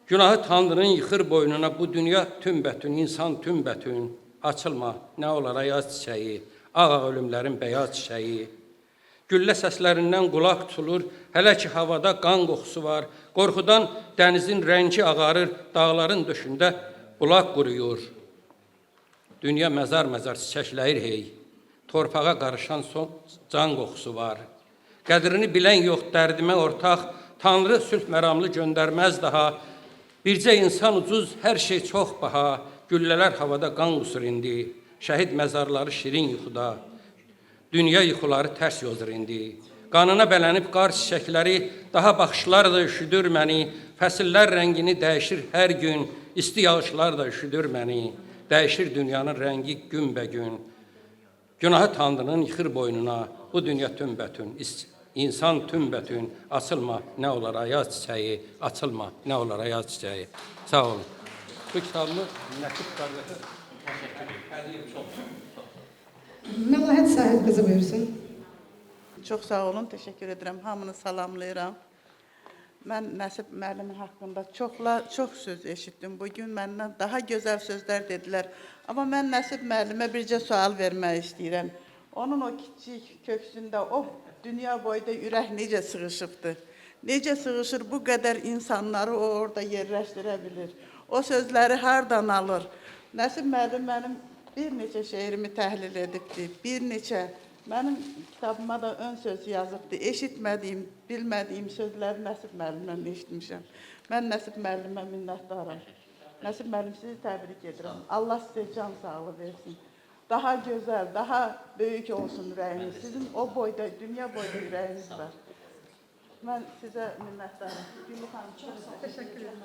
Günahı Tanrının yıxır boynuna, bu dünya tümbətün, insan tümbətün. Açılma, nə olar ayaz çiçəyi, ağ-ağ ölümlərin bəyaz çiçəyi. Güllə səslərindən qulaq tutulur, hələ ki havada qan qoxusu var. Qorxudan dənizin rəngi ağarır, dağların döşündə bulaq quruyur. Dünya məzar-məzar çiçəkləyir hey, torpağa qarışan son can qoxusu var. Qədrini bilən yox, dərdimə ortaq, Tanrı sülh məramlı göndərməz daha. Bircə insan ucuz, hər şey çox baha, güllələr havada qan qusur indi, şəhid məzarları şirin yuxuda. Dünya yuxuları tərs yozur indi. Qanına bələnib qar çiçəkləri, daha baxışlar da üşüdür məni. Fəsillər rəngini dəyişir hər gün, isti yağışlar da üşüdür məni. Dəyişir dünyanın rəngi günbəgün. Günahı Tanrının yıxır boynuna, bu dünya tümbətün, insan tümbətün. Açılma, nə olar ayaz çiçəyi, açılma, nə olar ayaz çiçəyi. Sağ olun. Bu kitabımı Nəsib qardaşa təşəkkür edirəm. Məlahət Sahib qızı buyursun. Çox sağ olun, təşəkkür edirəm. Hamını salamlayıram. Mən Nəsib müəllimin haqqında çox söz eşitdim. Bugün məndən daha gözəl sözlər dedilər. Amma mən Nəsib müəllimə bircə sual vermək istəyirəm. Onun o kiçik köksündə o dünya boyda ürək necə sığışıbdır? Necə sığışır, bu qədər insanları o orada yerləşdirə bilir? O sözləri hardan alır? Nəsib müəllim mənim bir neçə şeirimi təhlil edibdir, bir neçə. Mənim kitabıma da ön söz yazıbdır. Eşitmədiyim, bilmədiyim sözləri Nəsib müəllimdən eşitmişəm. Mən Nəsib müəllimə minnətdaram. Nəsib müəllim, sizi təbrik edirəm. Allah sizə can sağlığı versin. Daha gözəl, daha böyük olsun ürəyiniz. Sizin o boyda, dünya boyda ürəyiniz var. Mən sizə minnətdaram. Güllü xanım, çox sağ olun. Təşəkkür ederim.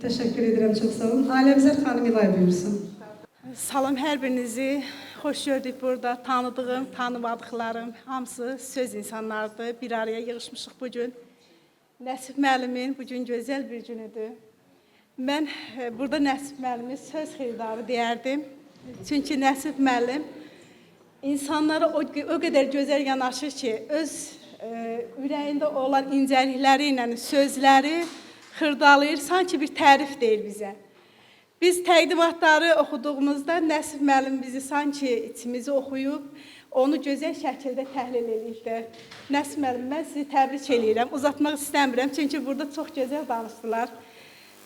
Teşekkür ederim, çok sağ olun. Alemzar Hanım ilay buyursun. Salam hər birinizi. Xoş gördük burada. Tanıdığım, tanımadıqlarım hamısı söz insanlardır. Bir araya yığışmışıq bugün. Nəsib müəllimin bugün gözəl bir günüdür. Mən burada Nəsib müəllimi söz xeyirdarı deyərdim. Çünki Nəsib müəllim insanlara o qədər gözəl yanaşır ki, öz ürəyində olan incəlikləri ilə sözləri xırdalayır, sanki bir tərif deyir bizə. Biz təqdimatları oxuduğumuzda Nəsib müəllim bizi sanki içimizi oxuyub, onu gözəl şəkildə təhlil edirdi. Nəsib müəllim, mən sizi təbrik edirəm, uzatmaq istəmirəm, çünki burada çox gözəl danışdılar.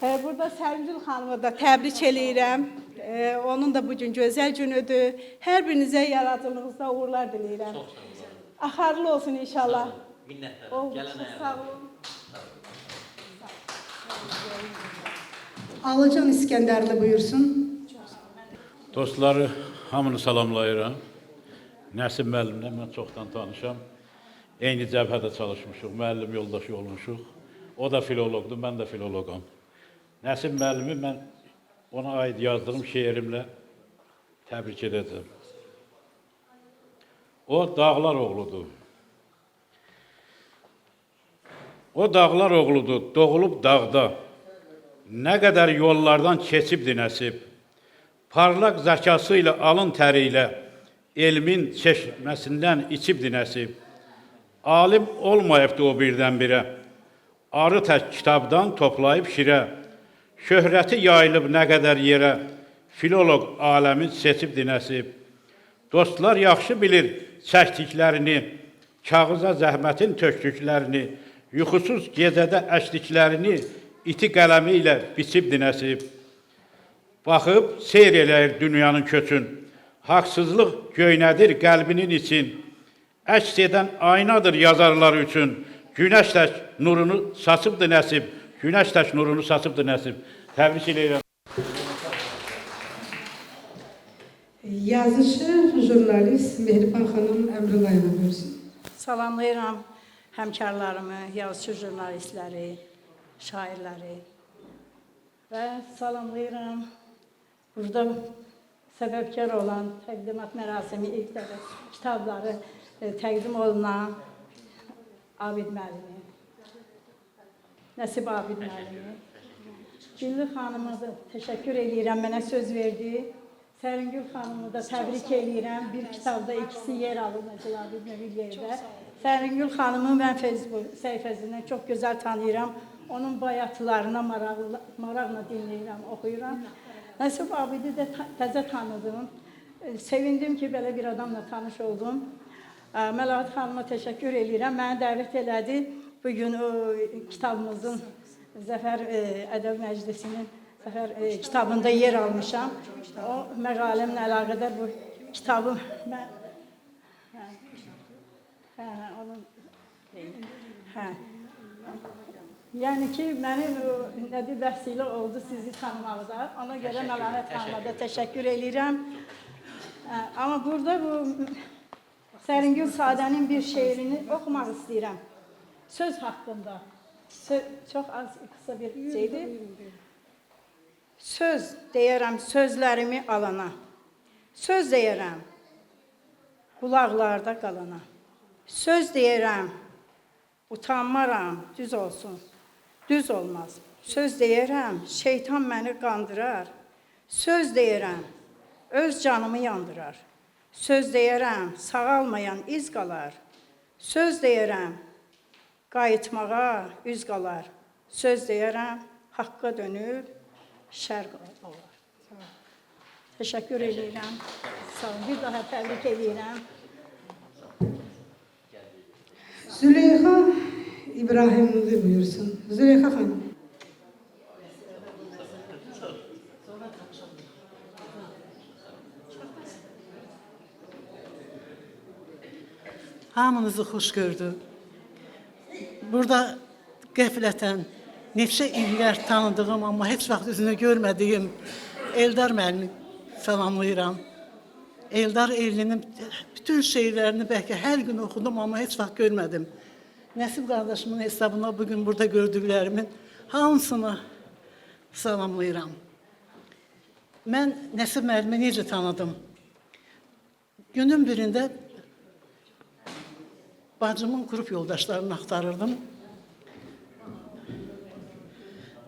Burada Sərimgül xanımı da təbrik edirəm, onun da bugün gözəl günüdür. Hər birinizə yaradıcılığınızda uğurlar diləyirəm. Axarlı olsun inşallah. Minnətdaram. Gələn sağ olun. Alıcan İskəndərli buyursun. Dostları, hamını salamlayıram. Nəsib müəllimlə mən çoxdan tanışam. Eyni cəbhədə çalışmışıq, müəllim yoldaşı olmuşuq. O da filoloqdur, mən də filoloqam. Nəsib müəllimi mən ona aid yazdığım şeirimlə təbrik edəcəm. O dağlar oğludur. O dağlar oğludur, doğulub dağda. Nə qədər yollardan keçibdir Nəsib. Parlaq zəkası ilə, alın təri ilə, elmin çeşməsindən içibdir Nəsib. Alim olmayıbdır o birdən-birə. Arı tək kitabdan toplayıb şirə. Şöhrəti yayılıb nə qədər yerə. Filoloq aləmi seçibdir Nəsib. Dostlar yaxşı bilir çəkdiklərini, kağıza zəhmətin tökdüklərini, yuxusuz gecədə əşdiklərini, iti qələmi ilə biçibdir Nəsib. Baxıb, seyr eləyir dünyanın köçün. Haqsızlıq göynədir qəlbinin için. Əks edən aynadır yazarlar üçün. Günəş tək nurunu saçıbdır Nəsib. Günəş tək nurunu saçıbdır Nəsib. Təbrik edirəm. Yazışı, jurnalist Mehriban xanım Əmrəlayeva buyursun. Salamlayıram həmkarlarımı, yazışı jurnalistləri, şairləri və salamlayıram burada səbəbkar olan təqdimat mərasimi ilk dəfə kitabları təqdim olunan Abid müəllimi, Nəsib Abid müəllimi. Güllü xanıma da təşəkkür edirəm, mənə söz verdi. Səringül xanımı da təbrik edirəm. Bir kitabda ikisi yer alır mesela bir yerdə. Səringül xanımı mən Facebook səhifəsindən çox gözəl tanıyıram. Onun bayatılarına maraqla dinləyirəm, oxuyuram. Nəsib Abidi də təzə tanıdım. Sevindim ki, belə bir adamla tanış oldum. Məlahət xanıma təşəkkür edirəm. Məni dəvət elədi. Bugün o kitabımızın Zəfər Ədəb Məclisinin Zəfər kitabında yer almışam. O məqaləmlə əlaqədar bu kitabı mən yəni ki, mənim nədir vəsilə oldu sizi tanımaqda. Ona görə Məlahət xanıma da təşəkkür edirəm. Amma burada bu Səringül Sadənin bir şeirini oxumaq istəyirəm. Söz haqqında. Çox az, qısa bir şeydir. Söz deyərəm sözlərimi alana. Söz deyərəm qulaqlarda qalana. Söz deyərəm utanmaram, düz olsun. Düz olmaz. Söz deyərəm şeytan məni qandırar. Söz deyərəm öz canımı yandırar. Söz deyərəm, sağalmayan iz qalar. Söz deyərəm, qayıtmağa üz qalar. Söz deyərəm, haqqa dönüb şər qalar. Təşəkkür edirəm. Sağ olun. Bir daha təbrik edirəm. Züleyxa İbrahimli buyursun. Züleyxa xanım. Hamınızı xoş gördüm. Burada qəflətən neçə illər tanıdığım, amma heç vaxt üzünü görmədiyim Eldar müəllimi salamlayıram. Eldar Elinin bütün şeylərini bəlkə hər gün oxudum, amma heç vaxt görmədim. Nəsib qardaşımın hesabına bugün burada gördüklərimin hamısını salamlayıram. Mən Nəsib müəllimi necə tanıdım? Günün birində bacımın qrup yoldaşlarını axtarırdım.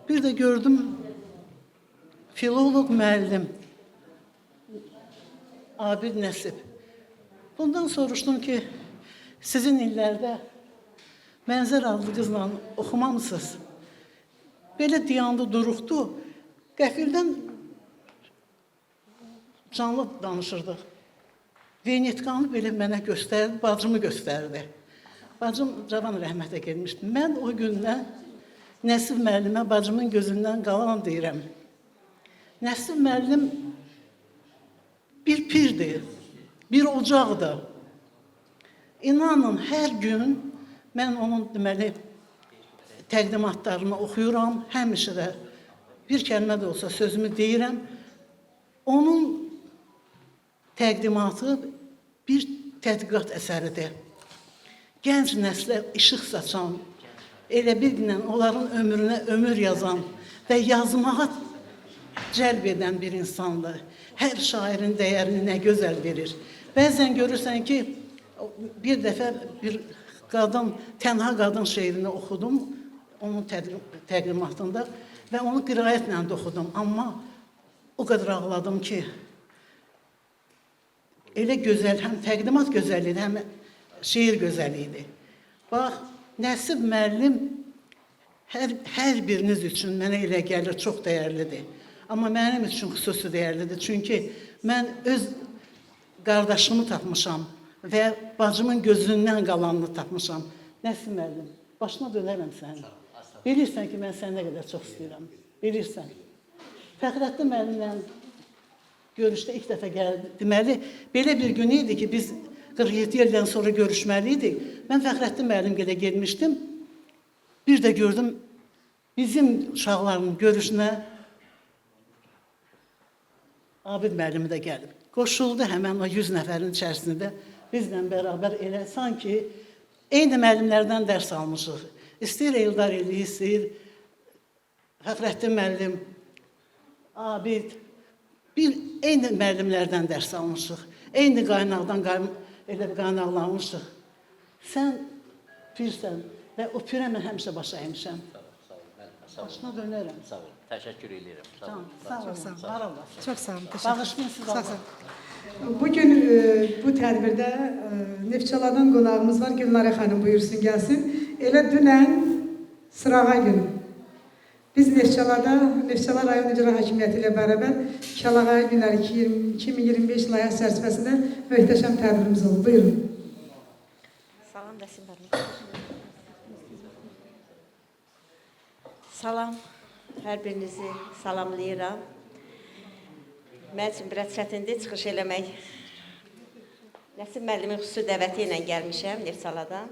Bir də gördüm filolog müəllim Abid Nəsib. Bundan soruşdum ki, sizin illərdə Mənzər adlı qızla oxumamısınız? Belə diyandı, duruqdu. Qəfildən canlı danışırdıq. Venetkanı belə mənə göstərdi, bacımı göstərdi. Bacım cavan rəhmətə gelmişdi. Mən o gündən Nəsib müəllimə bacımın gözündən qalan deyirəm. Nəsib müəllim bir pirdir, bir ocaqdır. İnanın, hər gün mən onun deməli təqdimatlarını oxuyuram, həmişə də bir kəlmə də olsa sözümü deyirəm. Onun təqdimatı bir tədqiqat əsəridir. Gənc nəslə işıq saçan, elə bir günlə onların ömrünə ömür yazan və yazmağa cəlb edən bir insandır. Hər şairin dəyərini nə gözəl verir. Bəzən görürsən ki, bir dəfə bir qadın, tənha qadın şeirini oxudum onun təqdimatında və onu qiraətlə də oxudum. Amma o qədər ağladım ki, elə gözəl, həm təqdimat gözəl idi, həm şeir gözəl idi. Bax, Nəsib müəllim hər biriniz üçün mənə elə gəlir, çox dəyərlidir. Amma mənim üçün xüsusi dəyərlidir. Çünki mən öz qardaşımı tapmışam və bacımın gözündən qalanını tapmışam. Nəsib müəllim, başına dönərəm səni. Bilirsən ki, mən səni nə qədər çox istəyirəm. Bilirsən. Fəxrəddin müəllimlə görüşdə ilk dəfə gəldi. Deməli, belə bir gün idi ki, biz 47 ildən sonra görüşməliydik. Mən Fəxrəddin müəllim qədər gelmişdim. Bir də gördüm, bizim uşaqların görüşünə Abid müəllimi də gəlib. Qoşuldu həmən o 100 nəfərin içərisində. Bizlə bərabər elə sanki eyni müəllimlərdən dərs almışıq. İstəyir Eldar Eli, istəyir Fəxrəddin müəllim, Abid. Eyni müəllimlərdən dərs almışıq. Eyni qaynaqdan elə bir qaynaqlanmışıq. Sən pirsən və o pirə mən həmişə baş əymişəm. Başına dönərəm. Sağ olun, təşəkkür edirəm. Sağ olun. Çox sağ olun. Bağışlayın siz Allah. Bugün bu tədbirdə Neftçaladan qonağımız var. Gülnara xanım buyursun, gəlsin. Elə dünən sırağa gün. Biz Neftçala rayon icra hakimiyyəti ilə bərabər Kəlağayı günləri 2025 layihə çərçivəsində möhtəşəm tədbirimiz oldu. Buyurun. Salam Nəsib müəllim. Salam, hər birinizi salamlayıram. Mən üçün biraz çətindir çıxış eləmək. Nəsib müəllimin xüsusi dəvəti ilə gəlmişəm Neftçaladan.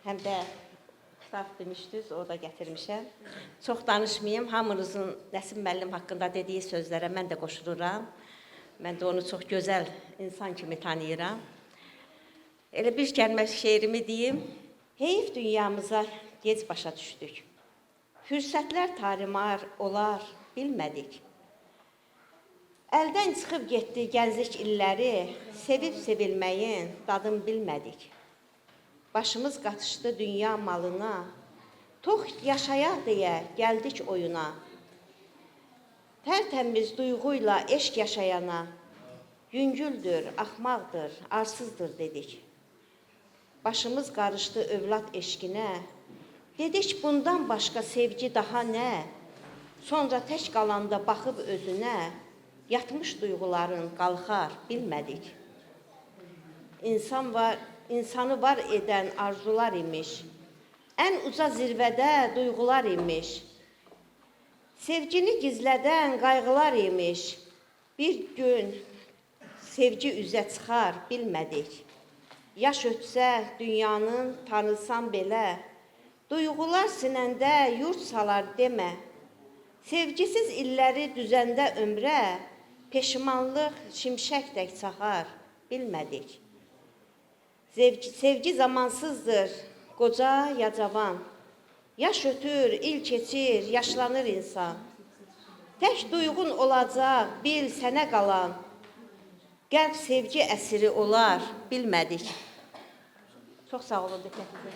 Həm də kitab demişdiniz, o da gətirmişəm. Çox danışmayayım, hamınızın Nəsib müəllim haqqında dediyi sözlərə mən də qoşuluram. Mən də onu çox gözəl insan kimi tanıyıram. Elə bir kəlmə şeirimi deyim. Heyf dünyamıza gec başa düşdük. Fürsətlər tarimar olar, bilmədik. Əldən çıxıb getdi gənclik illəri, sevib sevilməyin dadını bilmədik. Başımız qatışdı dünya malına, tox yaşayaq deyə gəldik oyuna. Tərtəmiz duyğuyla eşq yaşayana, Yüngüldür, axmaqdır, arsızdır dedik. Başımız qarışdı övlad eşqinə. Dedik bundan başqa sevgi daha nə? Sonra tək qalanda baxıb özünə, yatmış duyğuların qalxar, bilmədik. İnsanı var edən arzular imiş. Ən uca zirvədə duyğular imiş. Sevgini gizlədən qayğılar imiş. Bir gün sevgi üzə çıxar, bilmədik. Yaş ötsə dünyanın tanısan belə, duyğular sinəndə yurt salar demə. Sevgisiz illəri düzəndə ömrə, peşmanlıq şimşək tək çaxar, bilmədik. Sevgi zamansızdır, qoca ya cavan. Yaş ötür, il keçir, yaşlanır insan. Tək duyğun olacaq, bil sənə qalan. Qəlb sevgi əsiri olar, bilmədik. Çox sağ olun, diqqətinizə.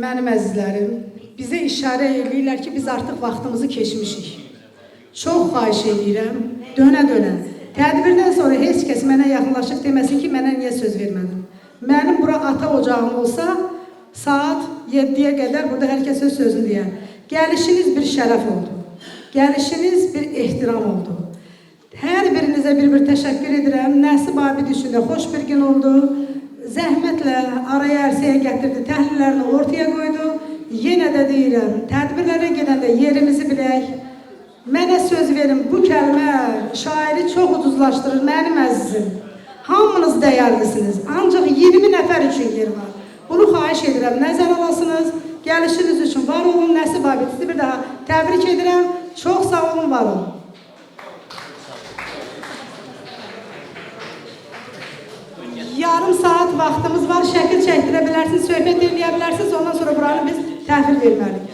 Mənim əzizlərim, bizə işarə edirlər ki, biz artıq vaxtımızı keçmişik. Çox xahiş edirəm, dönə-dönə. Tədbirdən sonra heç kəs mənə yaxınlaşıb deməsin ki, mənə niyə söz vermədin. Mənim bura ata ocağım olsa, saat 7-yə qədər burada hər kəs öz sözünü deyər. Gəlişiniz bir şərəf oldu. Gəlişiniz bir ehtiram oldu. Hər birinizə bir təşəkkür edirəm. Nəsib Abid üçün də xoş bir gün oldu. Zəhmətlə araya ərsəyə gətirdi, təhlillərini ortaya qoydu. Yenə də deyirəm, tədbirlərə gedəndə yerimizi bilək. Mənə söz verin, bu kəlmə şairi çox ucuzlaşdırır, mənim əzizim. Hamınız dəyərlisiniz, ancaq 20 nəfər üçün yer var. Bunu xahiş edirəm, nəzər alasınız. Gəlişiniz üçün var olun, Nəsib Abid. Sizi bir daha təbrik edirəm. Çox sağ olun, var olun. Yarım saat vaxtımız var, şəkil çəkdirə bilərsiniz, söhbət edə bilərsiniz, ondan sonra buranı biz təhvil verməliyik.